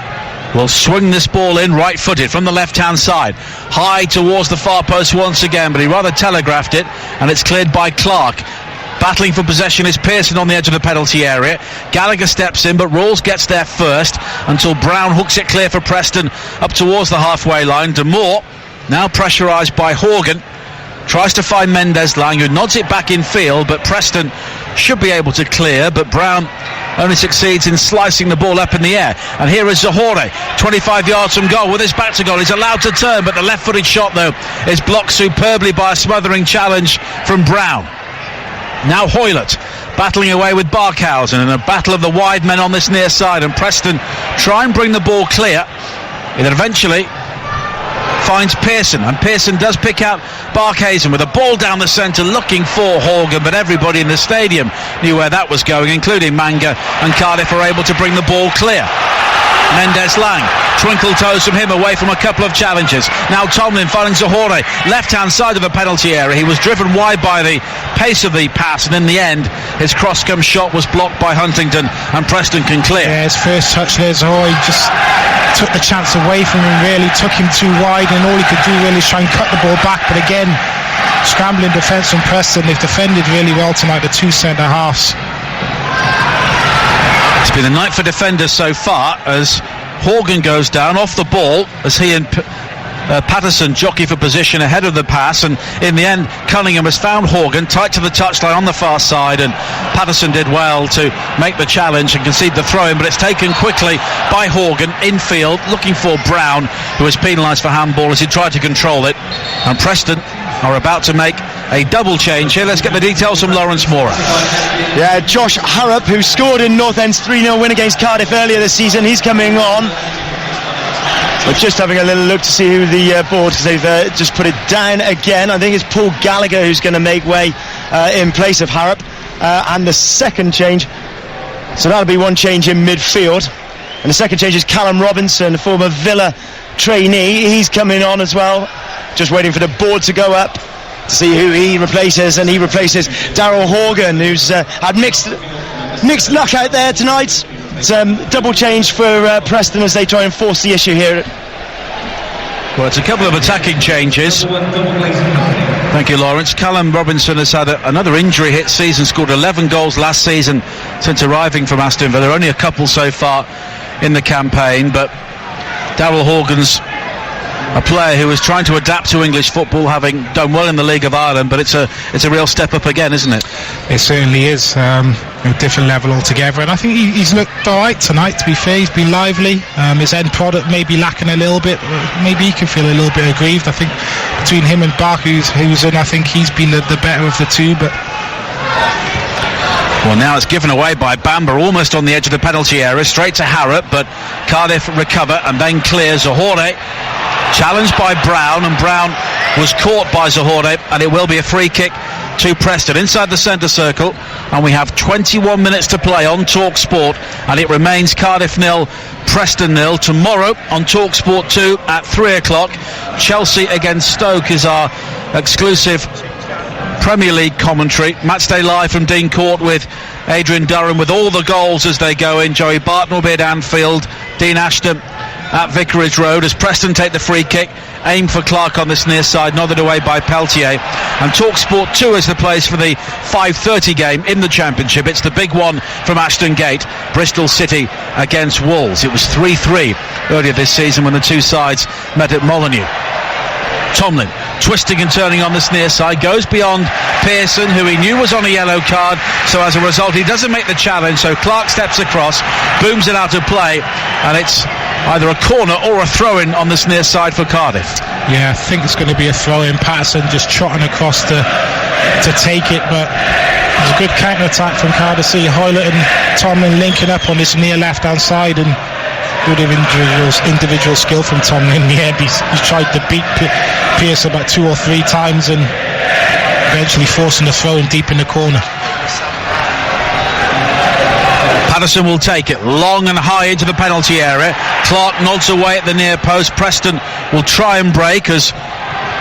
will swing this ball in right-footed from the left-hand side, high towards the far post once again, but he rather telegraphed it, and it's cleared by Clark. Battling for possession is Pearson on the edge of the penalty area. Gallagher steps in, but Rawls gets there first until Brown hooks it clear for Preston up towards the halfway line. De Moore, now pressurised by Horgan, tries to find Mendes-Lang, who nods it back in field, but Preston should be able to clear, but Brown only succeeds in slicing the ball up in the air. And here is Zahore, 25 yards from goal with his back to goal. He's allowed to turn, but the left-footed shot, though, is blocked superbly by a smothering challenge from Brown. Now Hoylett battling away with Barkhausen in a battle of the wide men on this near side, and Preston try and bring the ball clear. It eventually finds Pearson, and Pearson does pick out Barkhausen with a ball down the centre looking for Horgan, but everybody in the stadium knew where that was going, including Manga, and Cardiff are able to bring the ball clear. Mendes-Lang, twinkle toes from him away from a couple of challenges. Now Tomlin finding Zahore, left-hand side of the penalty area. He was driven wide by the pace of the pass, and in the end his cross-come shot was blocked by Huntington, and Preston can clear.
Yeah, his first touch there, Zahore just took the chance away from him, really took him too wide, and all he could do really is try and cut the ball back. But again, scrambling defence from Preston. They've defended really well tonight, the two centre-halves.
It's been a night for defenders so far as Horgan goes down off the ball as he and Patterson jockey for position ahead of the pass, and in the end Cunningham has found Horgan tight to the touchline on the far side, and Patterson did well to make the challenge and concede the throw-in, but it's taken quickly by Horgan infield looking for Brown, who was penalised for handball as he tried to control it. And Preston are about to make a double change here. Let's get the details from Lawrence Mora.
Yeah, Josh Harrop, who scored in Northend's 3-0 win against Cardiff earlier this season, he's coming on. We're just having a little look to see who the board, because they've just put it down again. I think it's Paul Gallagher who's going to make way in place of Harrop. And the second change, so that'll be one change in midfield. And the second change is Callum Robinson, former Villa trainee. He's coming on as well. Just waiting for the board to go up to see who he replaces, and he replaces Daryl Horgan, who's had mixed luck out there tonight. It's double change for Preston as they try and force the issue here.
Well, it's a couple of attacking changes. Thank you, Lawrence. Callum Robinson has had another injury-hit season, scored 11 goals last season since arriving from Aston Villa. Only a couple so far in the campaign, but Darryl Horgan's a player who is trying to adapt to English football, having done well in the League of Ireland, but it's a real step up again, isn't it?
It certainly is. A different level altogether, and I think he's looked alright tonight, to be fair. He's been lively. His end product may be lacking a little bit. Maybe he can feel a little bit aggrieved. I think between him and Bach, who's in, I think he's been the better of the two, but...
Well, now it's given away by Bamba, almost on the edge of the penalty area, straight to Harrop, but Cardiff recover and then clear. Zohore challenged by Brown, and Brown was caught by Zohore, and it will be a free kick to Preston inside the centre circle, and we have 21 minutes to play on Talk Sport, and it remains Cardiff 0, Preston 0. Tomorrow on Talk Sport 2 at 3 o'clock, Chelsea against Stoke is our exclusive Premier League commentary. Matchday live from Dean Court with Adrian Durham, with all the goals as they go in. Joey Barton will be at Anfield, Dean Ashton at Vicarage Road as Preston take the free kick. Aim for Clark on this near side, nodded away by Peltier. And TalkSport 2 is the place for the 5:30 game in the Championship. It's the big one from Ashton Gate, Bristol City against Wolves. It was 3-3 earlier this season when the two sides met at Molineux. Tomlin twisting and turning on this near side, goes beyond Pearson, who he knew was on a yellow card, so as a result he doesn't make the challenge, so Clark steps across, booms it out of play, and it's either a corner or a throw-in on this near side for Cardiff.
Yeah, I think it's going to be a throw-in. Patterson just trotting across to take it, but there's a good counter-attack from Cardiff. See Hoylett and Tomlin linking up on this near left-hand side, and good individual skill from Tomlin in the end. He's tried to beat Pearce about 2 or 3 times and eventually forcing the throw in deep in the corner.
Patterson will take it long and high into the penalty area. Clark nods away at the near post. Preston will try and break as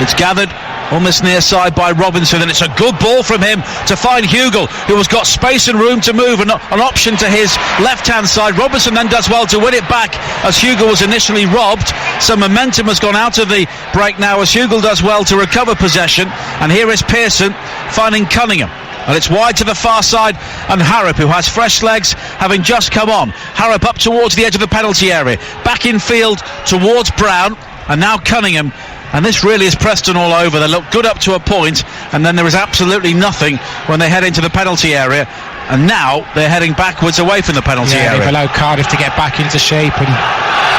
it's gathered on this near side by Robinson, and it's a good ball from him to find Hugel, who has got space and room to move, and an option to his left-hand side. Robinson then does well to win it back as Hugel was initially robbed. Some momentum has gone out of the break now as Hugel does well to recover possession, and here is Pearson finding Cunningham. And it's wide to the far side, and Harrop, who has fresh legs, having just come on. Harrop up towards the edge of the penalty area, back in field towards Brown, and now Cunningham. And this really is Preston all over. They look good up to a point, and then there is absolutely nothing when they head into the penalty area. And now they're heading backwards away from the penalty area.
They've allowed Cardiff to get back into shape, and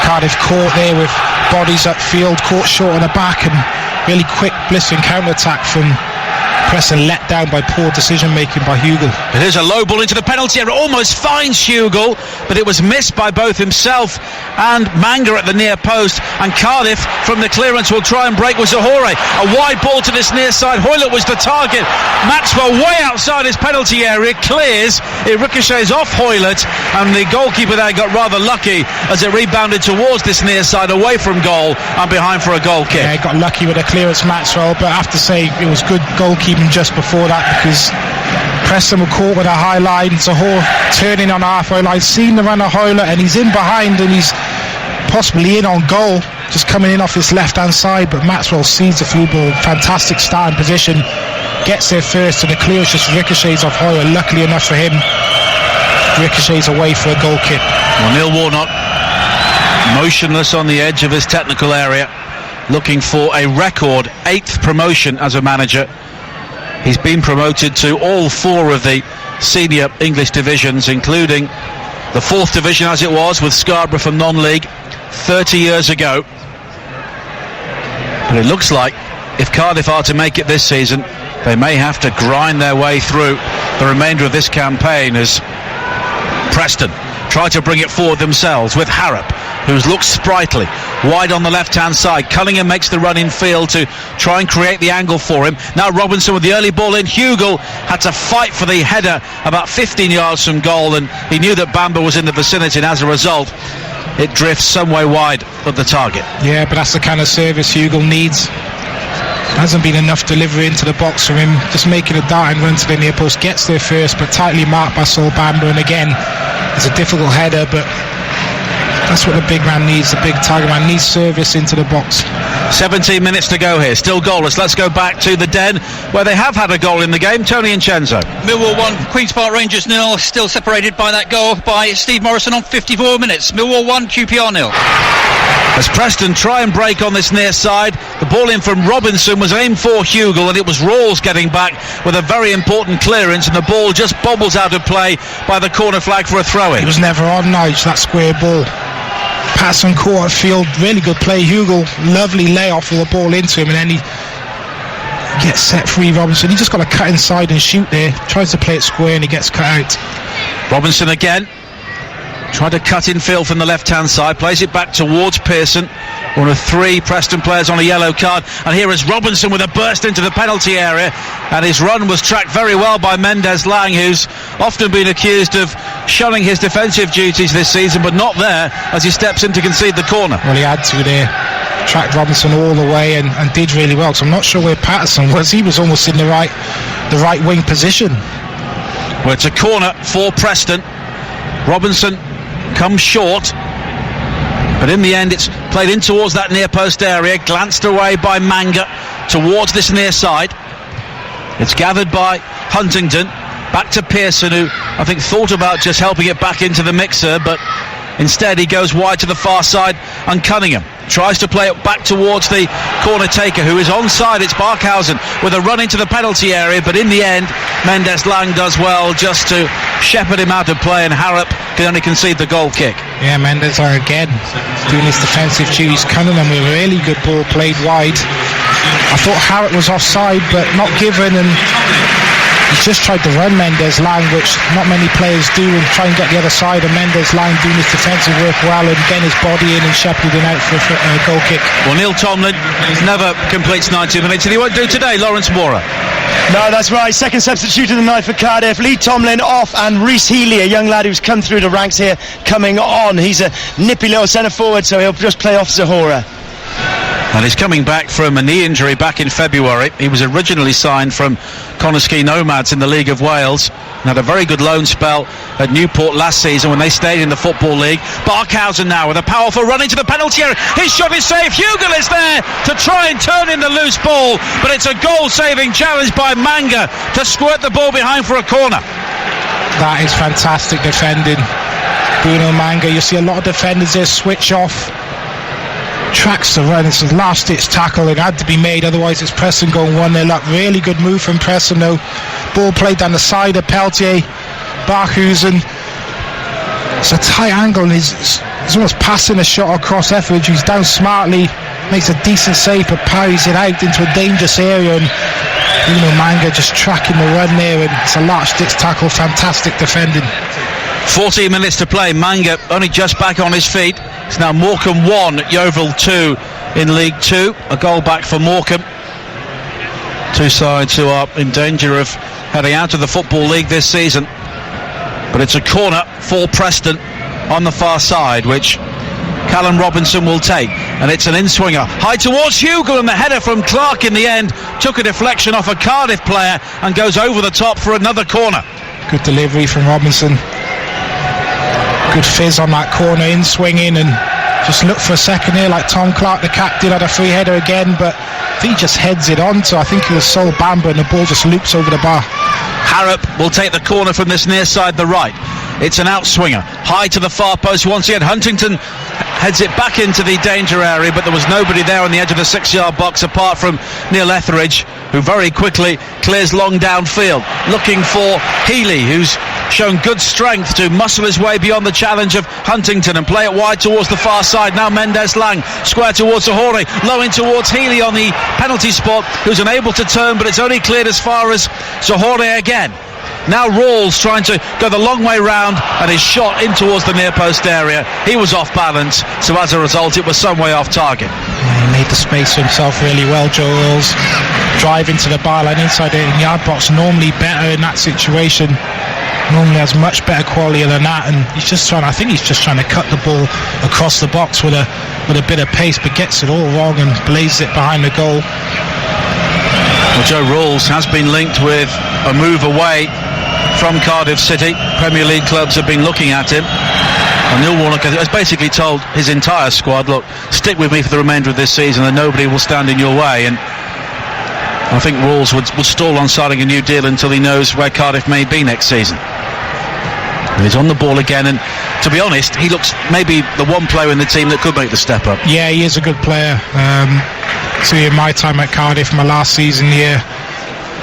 Cardiff caught there with bodies upfield, caught short on the back, and really quick blistering counter-attack from Preston, let down by poor decision-making by Hugel.
It is a low ball into the penalty area, almost finds Hugel, but it was missed by both himself and Manga at the near post, and Cardiff from the clearance will try and break with Zohore. A wide ball to this near side. Hoylett was the target. Maxwell way outside his penalty area, clears, it ricochets off Hoylett, and the goalkeeper there got rather lucky as it rebounded towards this near side, away from goal and behind for a goal kick.
Yeah, he got lucky with a clearance, Maxwell, but I have to say it was good goalkeeping just before that, because Preston were caught with a high line. Zohore turning on the halfway line, seen the run of Hoylett, and he's in behind, and he's possibly in on goal, just coming in off this left hand side, but Maxwell sees the field ball. Fantastic starting position, gets there first, and the clearance just ricochets off Hoylett. Luckily enough for him, ricochets away for a goal kick.
Well, Neil Warnock motionless on the edge of his technical area, looking for a record 8th promotion as a manager. He's been promoted to all 4 of the senior English divisions, including the 4th division as it was with Scarborough from non-league 30 years ago. But it looks like if Cardiff are to make it this season, they may have to grind their way through the remainder of this campaign as Preston try to bring it forward themselves with Harrop, who's looked sprightly, wide on the left-hand side. Cunningham makes the run in field to try and create the angle for him. Now Robinson with the early ball in. Hugel had to fight for the header about 15 yards from goal, and he knew that Bamba was in the vicinity, and as a result it drifts some way wide of the target.
Yeah, but that's the kind of service Hugel needs. Hasn't been enough delivery into the box for him, just making a darting run to the near post, gets there first but tightly marked by Sol Bamba, and again it's a difficult header, but That's what the big man needs. The big target man needs service into the box.
17 minutes to go here, still goalless. Let's go back to the Den, where they have had a goal in the game. Tony and Chenzo.
Millwall 1, Queen's Park Rangers 0, still separated by that goal by Steve Morrison on 54 minutes. Millwall 1, QPR 0.
As Preston try and break on this near side, the ball in from Robinson was aimed for Hugel, and it was Rawls getting back with a very important clearance, and the ball just bobbles out of play by the corner flag for a throw-in.
It was never on, Nige, that square ball. Patterson caught at field, really good play. Hugel, lovely layoff with the ball into him, and then he gets set free. Robinson, he just got to cut inside and shoot there. Tries to play it square and he gets cut out.
Robinson again, tried to cut in field from the left-hand side, plays it back towards Pearson, one of 3 Preston players on a yellow card, and here is Robinson with a burst into the penalty area, and his run was tracked very well by Mendes Lang, who's often been accused of shunning his defensive duties this season, but not there as he steps in to concede the corner.
Well, he had to there. Tracked Robinson all the way and did really well, so I'm not sure where Patterson was. He was almost in the right wing position.
Well, it's a corner for Preston. Robinson comes short, but in the end it's played in towards that near post area, glanced away by Manga towards this near side. It's gathered by Huntington, back to Pearson, who I think thought about just helping it back into the mixer, but instead he goes wide to the far side, and Cunningham tries to play it back towards the corner taker, who is onside. It's Barkhausen with a run into the penalty area, but in the end Mendes Lang does well just to shepherd him out of play, and Harrop can only concede the goal kick.
Yeah, Mendes Lang again doing his defensive duties. Cunningham with a really good ball played wide. I thought Harrop was offside, but not given, and he's just tried to run Mendes Lang, which not many players do, and try and get the other side, and Mendes Lang doing his defensive work well and getting his body in and shepherding out for a goal kick.
Well, Neil Tomlin never completes 90 minutes, and he won't do today. Lawrence Mora.
No, that's right. Second substitute of the night for Cardiff. Lee Tomlin off, and Rhys Healy, a young lad who's come through the ranks here, coming on. He's a nippy little centre forward, so he'll just play off Zahora.
And he's coming back from a knee injury back in February. He was originally signed from Connaskey Nomads in the League of Wales and had a very good loan spell at Newport last season when they stayed in the Football League. Barkhausen now with a powerful run into the penalty area. His shot is safe. Hugel is there to try and turn in the loose ball, but it's a goal-saving challenge by Manga to squirt the ball behind for a corner.
That is fantastic defending. Bruno Manga, you see a lot of defenders there switch off. Tracks the run. It's a last-ditch tackle. It had to be made, otherwise it's Preston going 1-0 up. Really good move from Preston though. Ball played down the side of Peltier. Barkhausen. It's a tight angle, and he's almost passing a shot across Etheridge. He's down smartly, makes a decent save, but parries it out into a dangerous area, and Manga just tracking the run there, and it's a last-ditch tackle. Fantastic defending.
14 minutes to play. Manga only just back on his feet. It's now Morecambe 1, Yeovil 2 in League 2. A goal back for Morecambe. Two sides who are in danger of heading out of the Football League this season. But it's a corner for Preston on the far side, which Callum Robinson will take. And it's an in-swinger. High towards Hugel, and the header from Clark in the end took a deflection off a Cardiff player and goes over the top for another corner.
Good delivery from Robinson. Good fizz on that corner, in swinging, and just look for a second here like Tom Clark, the captain, had a free header again, but he just heads it on, so I think it was Sol Bamba, and the ball just loops over the bar.
Harrop will take the corner from this near side, the right. It's an outswinger, high to the far post once again. Huntington heads it back into the danger area, but there was nobody there on the edge of the 6-yard box apart from Neil Etheridge, who very quickly clears long downfield, looking for Healy, who's shown good strength to muscle his way beyond the challenge of Huntington and play it wide towards the far side. Now Mendes Lang, square towards Zahore, low in towards Healy on the penalty spot, who's unable to turn, but it's only cleared as far as Zahore again. Now Rawls trying to go the long way round, and his shot in towards the near post area. He was off balance, so as a result it was some way off target.
Yeah, he made the space for himself really well, Joe Rawls. Driving to the byline inside the yard box, normally better in that situation. Normally has much better quality than that, and he's just trying to cut the ball across the box with a bit of pace, but gets it all wrong and blazes it behind the goal.
Well, Joe Rawls has been linked with a move away from Cardiff City. Premier League clubs have been looking at him. And Neil Warnock has basically told his entire squad, look, stick with me for the remainder of this season and nobody will stand in your way. And I think Rawls would stall on signing a new deal until he knows where Cardiff may be next season. He's on the ball again, and to be honest, he looks maybe the one player in the team that could make the step up.
Yeah, he is a good player. So in my time at Cardiff, my last season here,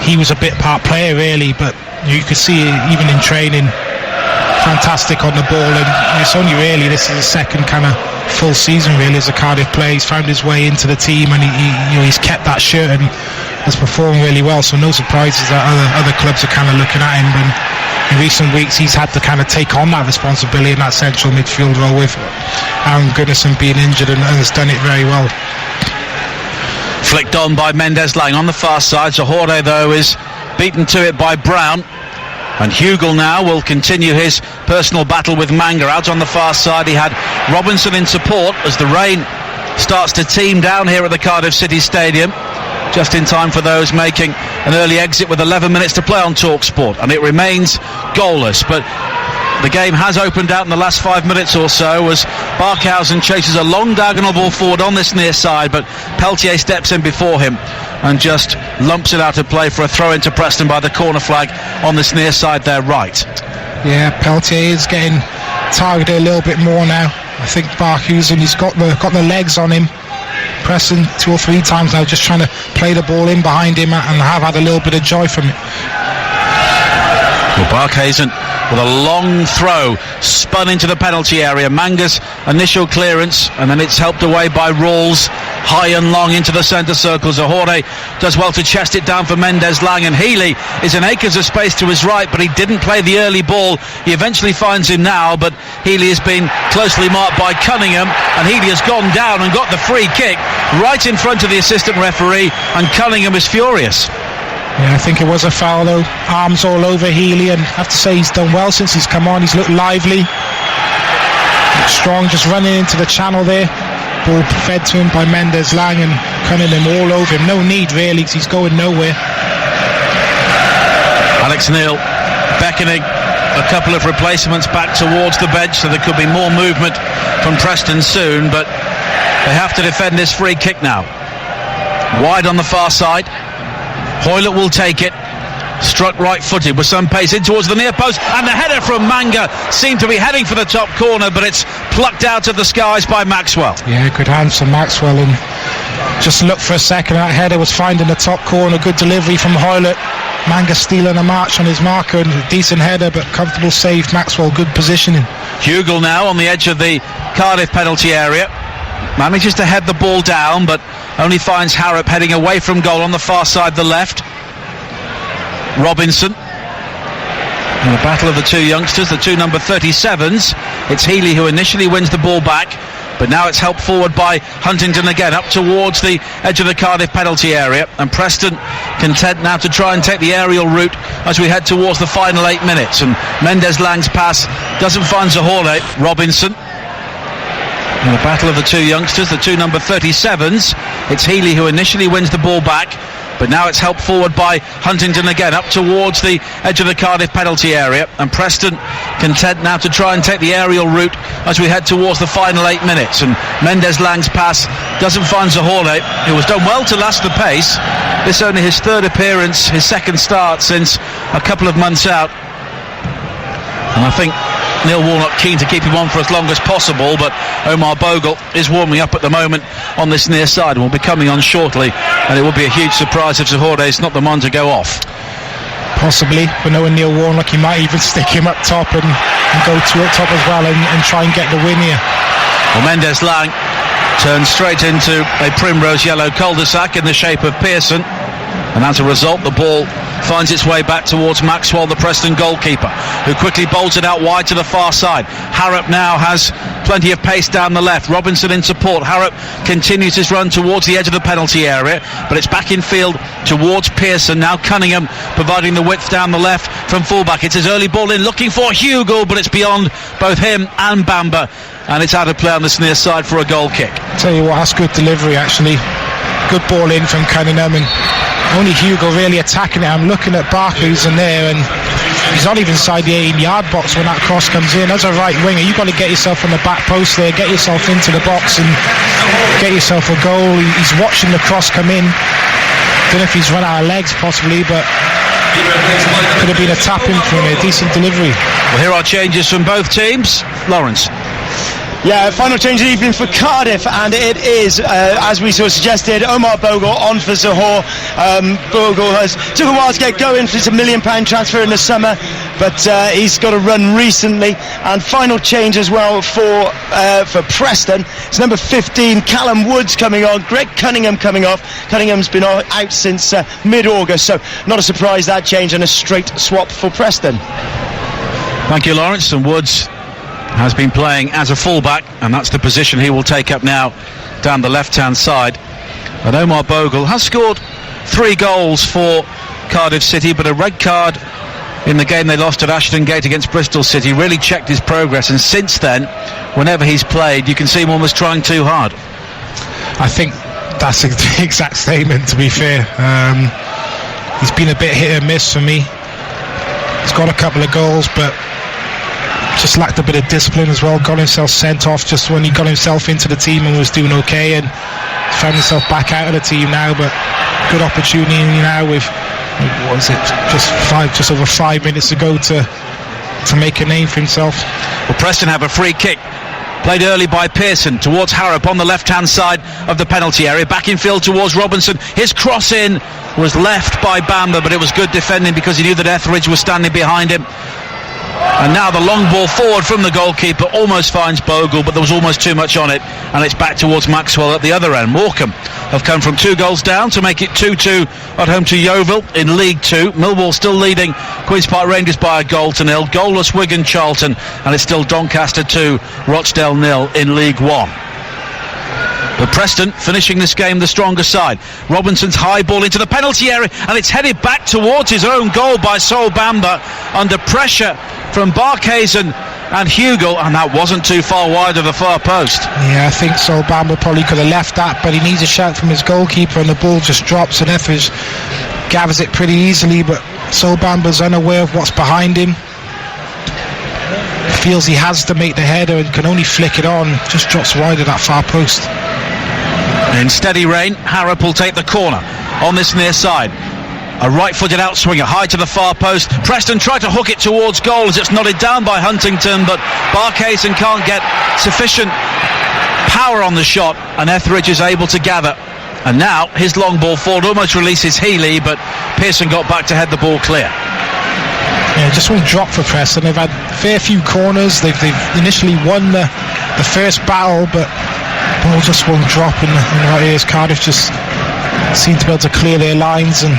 he was a bit part player really, but you could see even in training, fantastic on the ball. And it's only really, this is the second kind of full season really as a Cardiff player. He's found his way into the team, and he's kept that shirt and has performed really well. So no surprises that other clubs are kind of looking at him. But in recent weeks, he's had to kind of take on that responsibility in that central midfield role with Aaron Gunnarsson being injured, and has done it very well.
Flicked on by Mendes-Lang on the far side. Zahore, though, is beaten to it by Brown. And Hugel now will continue his personal battle with Manga. Out on the far side, he had Robinson in support as the rain starts to teem down here at the Cardiff City Stadium. Just in time for those making an early exit with 11 minutes to play on TalkSport. And it remains goalless. But the game has opened out in the last 5 minutes or so as Barkhausen chases a long diagonal ball forward on this near side, but Peltier steps in before him and just lumps it out of play for a throw into Preston by the corner flag on this near side there right.
Yeah, Peltier is getting targeted a little bit more now. I think Barkhausen, he's got the legs on him. Preston 2 or 3 times now just trying to play the ball in behind him, and have had a little bit of joy from it.
Well, Barkhausen with a long throw spun into the penalty area. Manga's initial clearance, and then it's helped away by Rawls high and long into the centre circle. Zahore does well to chest it down for Mendes-Lang, and Healy is in acres of space to his right, but he didn't play the early ball. He eventually finds him now, but Healy has been closely marked by Cunningham, and Healy has gone down and got the free kick right in front of the assistant referee, and Cunningham is furious.
Yeah, I think it was a foul though. Arms all over Healy, and I have to say he's done well since he's come on. He's looked lively, strong, just running into the channel there. Ball fed to him by Mendes-Lang, and Cunningham all over him. No need really, because he's going nowhere.
Alex Neil beckoning a couple of replacements back towards the bench, so there could be more movement from Preston soon, but they have to defend this free kick now. Wide on the far side. Hoylett will take it. Struck right-footed with some pace in towards the near post, and the header from Manga seemed to be heading for the top corner, but it's plucked out of the skies by Maxwell.
Yeah, good hands from Maxwell, and just look for a second. That header was finding the top corner. Good delivery from Hoylett. Manga stealing a march on his marker, and a decent header, but comfortable save. Maxwell, good positioning.
Hugel now on the edge of the Cardiff penalty area. Manages to head the ball down, but only finds Harrop heading away from goal on the far side, the left. Robinson. In the battle of the two youngsters, the two number 37s. It's Healy who initially wins the ball back, but now it's helped forward by Huntington again, up towards the edge of the Cardiff penalty area, and Preston content now to try and take the aerial route as we head towards the final 8 minutes. And Mendes-Lang's pass doesn't find Zahore. Robinson. In the battle of the two youngsters, the two number 37s. It's Healy who initially wins the ball back, but now it's helped forward by Huntington again, up towards the edge of the Cardiff penalty area, and Preston content now to try and take the aerial route as we head towards the final 8 minutes. And Mendes-Lang's pass doesn't find Zahore, who has done well to last the pace. This only his third appearance, his second start since a couple of months out, and I think Neil Warnock keen to keep him on for as long as possible, but Omar Bogle is warming up at the moment on this near side and will be coming on shortly, and it will be a huge surprise if Zahore is not the man to go off.
Possibly, but knowing Neil Warnock, he might even stick him up top and go two up top as well, and try and get the win here.
Well, Mendes-Lang turns straight into a primrose yellow cul-de-sac in the shape of Pearson, and as a result the ball finds its way back towards Maxwell, the Preston goalkeeper, who quickly bolts it out wide to the far side. Harrop now has plenty of pace down the left. Robinson in support. Harrop continues his run towards the edge of the penalty area, but it's back in field towards Pearson. Now Cunningham providing the width down the left from fullback. It's his early ball in, looking for Hugel, but it's beyond both him and Bamba, and it's out of play on this near side for a goal kick.
Tell you what, that's good delivery actually. Good ball in from Cunningham, and only Hugel really attacking it. I'm looking at Barkhausen there, and He's not even inside the 18-yard box when that cross comes in. As a right winger, you've got to get yourself on the back post there, get yourself into the box and get yourself a goal. He's watching the cross come in. Don't know if he's run out of legs possibly, but could have been a tap-in from a decent delivery.
Well, here are changes from both teams. Lawrence.
Yeah, final change of the evening for Cardiff, and it is, as we sort of suggested, Omar Bogle on for Zohore. Bogle took a while to get going for his £1 million transfer in the summer, but he's got a run recently. And final change as well for Preston. It's number 15, Callum Woods coming on, Greg Cunningham coming off. Cunningham's been out since mid-August, so not a surprise that change, and a straight swap for Preston.
Thank you, Lawrence. And Woods has been playing as a fullback, and that's the position he will take up now down the left-hand side. And Omar Bogle has scored 3 goals for Cardiff City, but a red card in the game they lost at Ashton Gate against Bristol City really checked his progress, and since then, whenever he's played, you can see him almost trying too hard.
I think that's the exact statement, to be fair. He's been a bit hit and miss for me. He's got a couple of goals, but just lacked a bit of discipline as well. Got himself sent off just when he got himself into the team and was doing okay, and found himself back out of the team now. But good opportunity now with, what was it, just over 5 minutes to go to make a name for himself.
Well, Preston have a free kick. Played early by Pearson towards Harrop on the left-hand side of the penalty area. Back in field towards Robinson. His cross in was left by Bamba, but it was good defending because he knew that Etheridge was standing behind him. And now the long ball forward from the goalkeeper almost finds Bogle, but there was almost too much on it, and it's back towards Maxwell at the other end. Morecambe have come from 2 goals down to make it 2-2 at home to Yeovil in League 2. Millwall still leading Queen's Park Rangers by a goal to nil. Goalless Wigan Charlton, and it's still Doncaster 2, Rochdale 0 in League 1. But Preston finishing this game the stronger side. Robinson's high ball into the penalty area, and it's headed back towards his own goal by Sol Bamba under pressure from Barkhuizen and Hugel, and that wasn't too far wide of the far post.
Yeah, I think Sol Bamba probably could have left that, but he needs a shout from his goalkeeper, and the ball just drops, and Etheridge gathers it pretty easily, but Sol Bamba's unaware of what's behind him. Feels he has to make the header and can only flick it on, just drops wide of that far post.
In steady rain, Harrop will take the corner on this near side. A right-footed outswinger, high to the far post. Preston try to hook it towards goal as it's nodded down by Huntington, but Barkhuizen can't get sufficient power on the shot, and Etheridge is able to gather. And now his long ball forward almost releases Healy, but Pearson got back to head the ball clear.
Yeah, just won't drop for Preston. They've had a fair few corners. They've initially won the first battle, but ball just won't drop in the right ears. Cardiff just seem to be able to clear their lines, and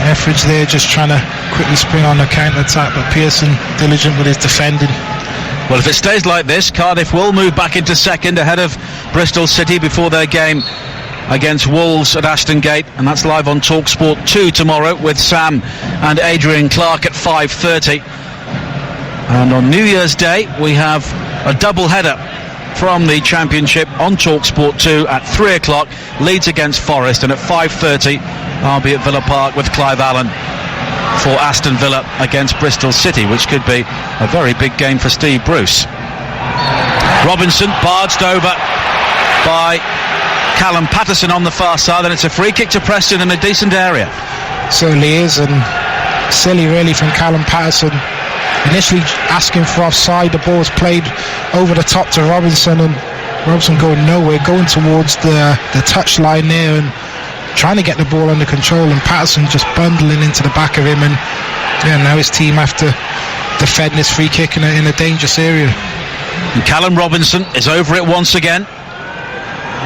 Etheridge there just trying to quickly spring on the counter-attack, but Pearson diligent with his defending.
Well, if it stays like this, Cardiff will move back into second ahead of Bristol City before their game against Wolves at Ashton Gate, and that's live on TalkSport 2 tomorrow with Sam and Adrian Clark at 5:30. And on New Year's Day we have a double header from the Championship on TalkSport 2 at 3 o'clock, Leeds against Forest, and at 5:30 I'll be at Villa Park with Clive Allen for Aston Villa against Bristol City, which could be a very big game for Steve Bruce. Robinson barged over by Callum Patterson on the far side, and it's a free kick to Preston in a decent area.
Certainly is, and silly really from Callum Patterson. Initially asking for offside, the ball was played over the top to Robinson, and Robinson going nowhere, going towards the touch line there and trying to get the ball under control, and Patterson just bundling into the back of him, and yeah, now his team have to defend this free kick in a dangerous area.
And Callum Robinson is over it once again.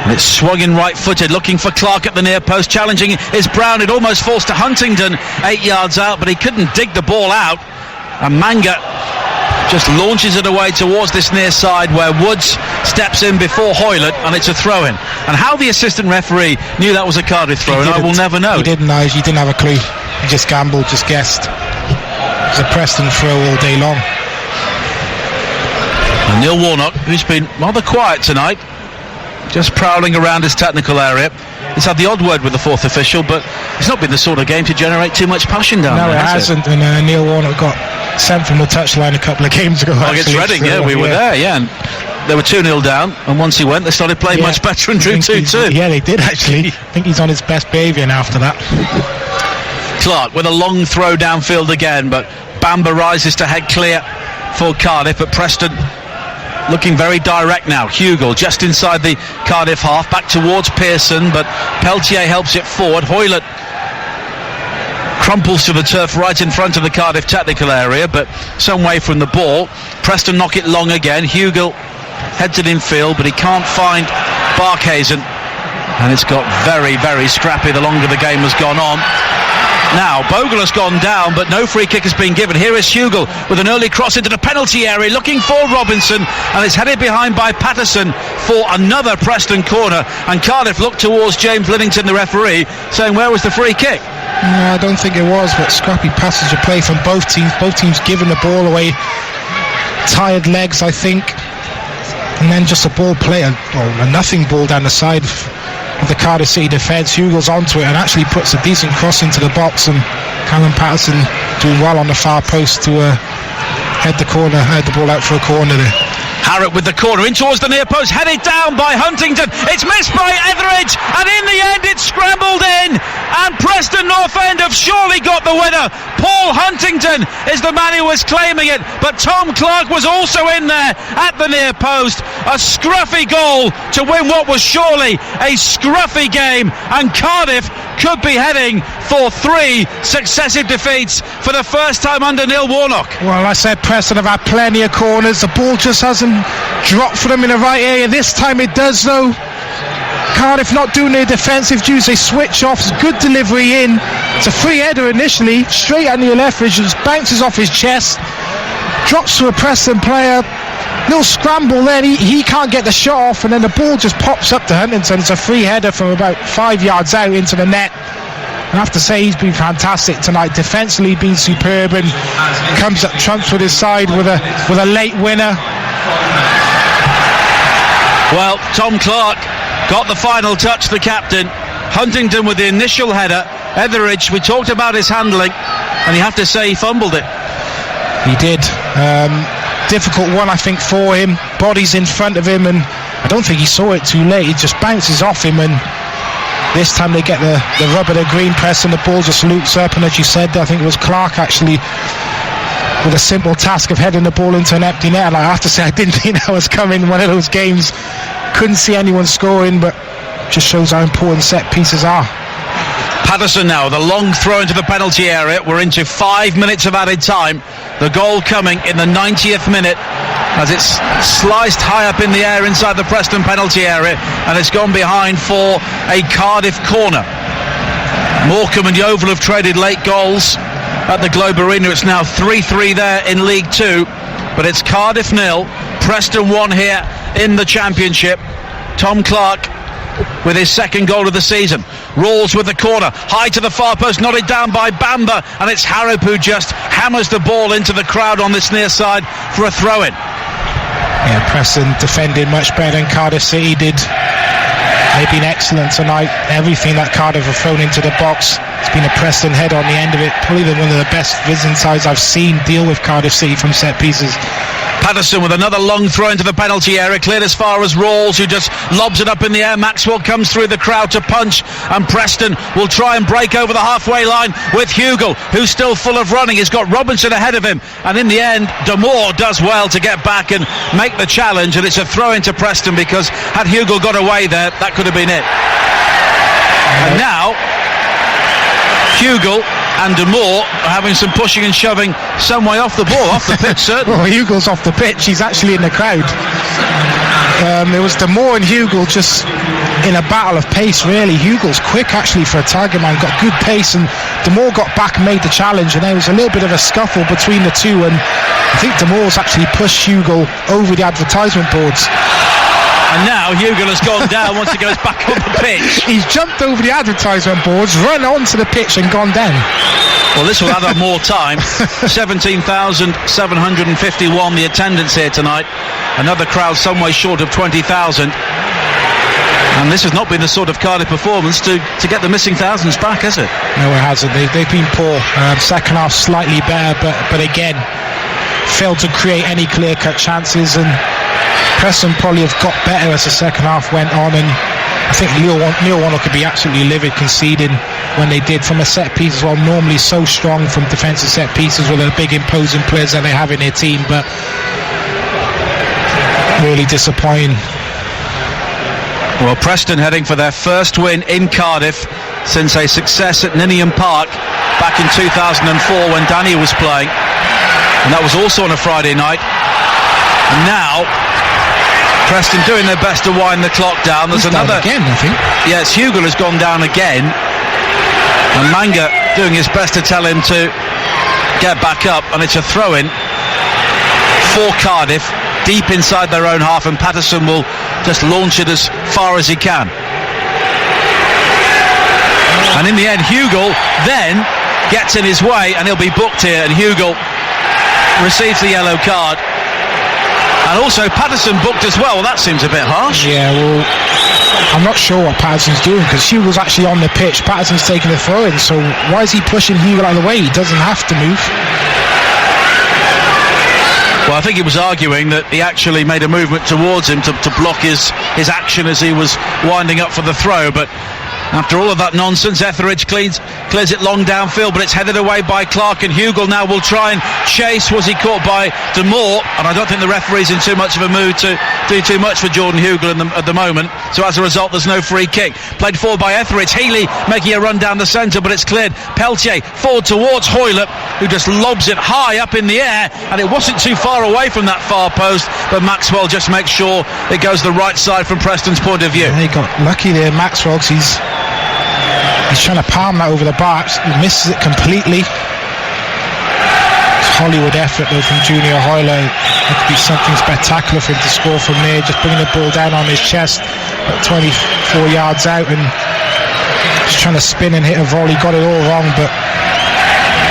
And it's swung in right-footed, looking for Clark at the near post, challenging is Brown. It almost falls to Huntington 8 yards out, but he couldn't dig the ball out, and Manga just launches it away towards this near side where Woods steps in before Hoylett, and it's a throw-in. And how the assistant referee knew that was a Cardiff throw-in, I will never know.
He didn't know, he didn't have a clue. He just gambled, just guessed. It was a Preston throw all day long.
And Neil Warnock, who's been rather quiet tonight, just prowling around his technical area. He's had the odd word with the fourth official, but it's not been the sort of game to generate too much passion down there.
No, it hasn't. And Neil Warnock got sent from the touchline a couple of games ago.
Against Reading, we were there, and they were 2-0 down, and once he went, they started playing much better and drew 2-2.
Yeah, they did actually. I think he's on his best behaviour now after that.
Clark with a long throw downfield again, but Bamba rises to head clear for Cardiff, but Preston looking very direct now. Hugel just inside the Cardiff half, back towards Pearson, but Peltier helps it forward. Hoylett crumples to the turf right in front of the Cardiff technical area, but some way from the ball. Preston knock it long again. Hugel heads it in field, but he can't find Barkhuizen, and it's got very, very scrappy the longer the game has gone on. Now, Bogle has gone down, but no free kick has been given. Here is Hugel with an early cross into the penalty area, looking for Robinson, and it's headed behind by Patterson for another Preston corner. And Cardiff look towards James Linnington, the referee, saying, where was the free kick?
No, I don't think it was, but scrappy passage of play from both teams. Both teams giving the ball away. Tired legs, I think. And then just a ball play, a nothing ball down the side of the Cardiff City defence. Hugel's onto it and actually puts a decent cross into the box, and Callum Patterson doing well on the far post to head the ball out for a corner there.
Harrop with the corner in towards the near post, headed down by Huntington. It's missed by Etheridge, and in the end it's scrambled in, and Preston Northend have surely got the winner. Paul Huntington is the man who was claiming it, but Tom Clark was also in there at the near post. A scruffy goal to win what was surely a scruffy game, and Cardiff could be heading for 3 successive defeats for the first time under Neil Warnock.
Well, I said Preston have had plenty of corners. The ball just hasn't dropped for them in the right area. This time it does, though. Cardiff not doing their defensive dues. They switch off. It's good delivery in. It's a free header initially, straight at Neil Etheridge, just bounces off his chest, drops to a Preston player. Little scramble then, he can't get the shot off, and then the ball just pops up to Huntington. It's a free header from about 5 yards out into the net. I have to say he's been fantastic tonight. Defensively been superb, and comes up trumps with his side with a late winner.
Well, Tom Clark got the final touch, the captain. Huntington with the initial header. Etheridge, we talked about his handling, and you have to say he fumbled it.
He did. Difficult one, I think, for him. Body's in front of him, and I don't think he saw it too late. It just bounces off him, and this time they get the rub of the green press, and the ball just loops up. And as you said, I think it was Clark actually with a simple task of heading the ball into an empty net. And I have to say, I didn't think that was coming. One of those games, couldn't see anyone scoring, but just shows how important set pieces are.
Patterson now, the long throw into the penalty area. We're into 5 minutes of added time. The goal coming in the 90th minute as it's sliced high up in the air inside the Preston penalty area, and it's gone behind for a Cardiff corner. Morecambe and Yeovil have traded late goals at the Globe Arena. It's now 3-3 there in League 2, but it's Cardiff 0, Preston 1 here in the Championship. Tom Clark with his second goal of the season. Rawls with the corner, high to the far post, nodded down by Bamba, and it's Harrop who just hammers the ball into the crowd on this near side for a throw-in.
Yeah, Preston defending much better than Cardiff City did. They've been excellent tonight. Everything that Cardiff have thrown into the box, it's been a Preston head on the end of it. Probably one of the best visiting sides I've seen deal with Cardiff City from set pieces.
Patterson with another long throw into the penalty area, cleared as far as Rawls, who just lobs it up in the air. Maxwell comes through the crowd to punch, and Preston will try and break over the halfway line with Hugel, who's still full of running. He's got Robinson ahead of him, and in the end Damore does well to get back and make the challenge, and it's a throw into Preston, because had Hugel got away there, that could have been it. And now Hugel and Damore are having some pushing and shoving some way off the ball, off the pitch certainly.
Well, Hugel's off the pitch, he's actually in the crowd. It was Damore and Hugel just in a battle of pace, really. Hugel's quick actually for a Tiger man, got good pace, and Damore got back and made the challenge, and there was a little bit of a scuffle between the two, and I think Damore's actually pushed Hugel over the advertisement boards.
And now Hugel has gone down once he goes back on the pitch.
He's jumped over the advertisement boards, run onto the pitch and gone down.
Well, this will add up more time. 17,751 the attendance here tonight. Another crowd some way short of 20,000. And this has not been the sort of Cardiff performance to get the missing thousands back, has it?
No, it hasn't. They've been poor. Second half slightly better, but again, failed to create any clear-cut chances. And Preston probably have got better as the second half went on. And I think Neil Warnock could be absolutely livid conceding when they did from a set piece as well. Normally so strong from defensive set pieces with the big imposing players that they have in their team, but really disappointing.
Well, Preston heading for their first win in Cardiff since a success at Ninian Park back in 2004 when Danny was playing, and that was also on a Friday night. And now Preston doing their best to wind the clock down. There's another
again, I think.
Yes, Hugo has gone down again, and Manga doing his best to tell him to get back up, and it's a throw-in for Cardiff deep inside their own half, and Patterson will just launch it as far as he can. And in the end, Hugo then gets in his way, and he'll be booked here, and Hugo receives the yellow card. And also Patterson booked as well. Well, that seems a bit harsh.
Yeah, well, I'm not sure what Patterson's doing, because Hugo's actually on the pitch. Patterson's taking the throw-in, so why is he pushing Hugo out of the way? He doesn't have to move.
Well, I think he was arguing that he actually made a movement towards him to block his action as he was winding up for the throw, but after all of that nonsense, Etheridge clears it long downfield, but it's headed away by Clark, and Hugo now will try and chase. Was he caught by De Moore? And I don't think the referee's in too much of a mood to do too much for Jordan Hugo at the moment, so as a result there's no free kick. Played forward by Etheridge. Healy making a run down the centre, but it's cleared. Peltier forward towards Hoylett, who just lobs it high up in the air, and it wasn't too far away from that far post, but Maxwell just makes sure it goes the right side from Preston's point of view.
Yeah, he got lucky there, Maxwell, because he's trying to palm that over the bar. He misses it completely. It's Hollywood effort though from Junior Hoylett. It could be something spectacular for him to score from there, just bringing the ball down on his chest at 24 yards out and just trying to spin and hit a volley. Got it all wrong, but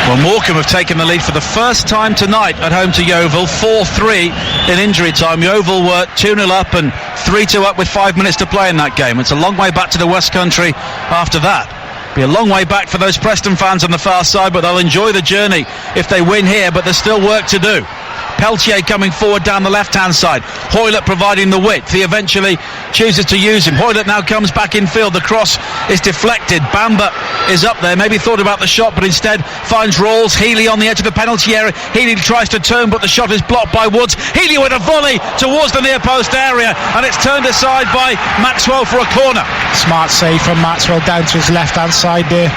well, Morecambe have taken the lead for the first time tonight at home to Yeovil, 4-3 in injury time. Yeovil were 2-0 up and 3-2 up with 5 minutes to play in that game. It's a long way back to the West Country after that. Be a long way back for those Preston fans on the far side, but they'll enjoy the journey if they win here, but there's still work to do. Peltier coming forward down the left-hand side. Hoylett providing the width. He eventually chooses to use him. Hoylett now comes back in field. The cross is deflected. Bamba is up there. Maybe thought about the shot, but instead finds Rawls. Healy on the edge of the penalty area. Healy tries to turn, but the shot is blocked by Woods. Healy with a volley towards the near post area, and it's turned aside by Maxwell for a corner.
Smart save from Maxwell down to his left-hand side there.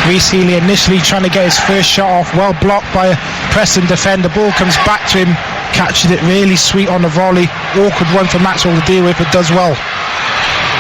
Reece Healy initially trying to get his first shot off, well blocked by a Preston defender. Ball comes back to him, catches it really sweet on the volley. Awkward one for Maxwell to deal with, but does well.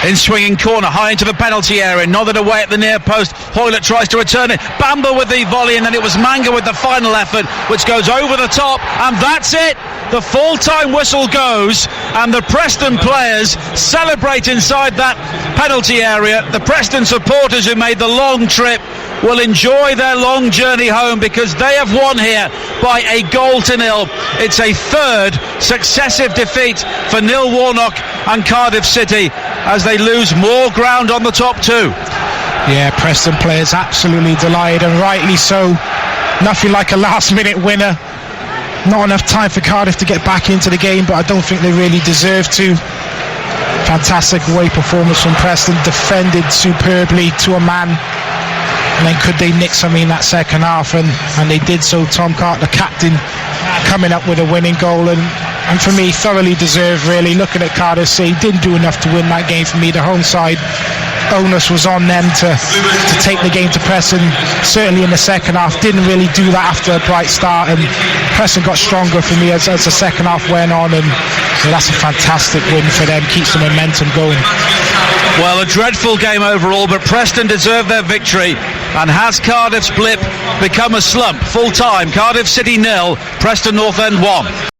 In swinging corner, high into the penalty area, nodded away at the near post. Hoylett tries to return it. Bamba with the volley, and then it was Manga with the final effort, which goes over the top, and that's it. The full-time whistle goes, and the Preston players celebrate inside that penalty area. The Preston supporters who made the long trip will enjoy their long journey home, because they have won here by a 1-0. It's a third successive defeat for Neil Warnock and Cardiff City as they lose more ground on the top two.
Yeah, Preston players absolutely delighted, and rightly so. Nothing like a last-minute winner. Not enough time for Cardiff to get back into the game, but I don't think they really deserve to. Fantastic away performance from Preston, defended superbly to a man. And then could they nick something in that second half, and they did so. Tom Carter, the captain, coming up with a winning goal, and for me thoroughly deserved really. Looking at Cardiff, say didn't do enough to win that game for me. The home side onus was on them to take the game to Preston, certainly in the second half. Didn't really do that after a bright start, and Preston got stronger for me as the second half went on, and that's a fantastic win for them, keeps the momentum going.
Well, a dreadful game overall, but Preston deserved their victory. And has Cardiff's blip become a slump? Full time, Cardiff City 0, Preston Northend 1.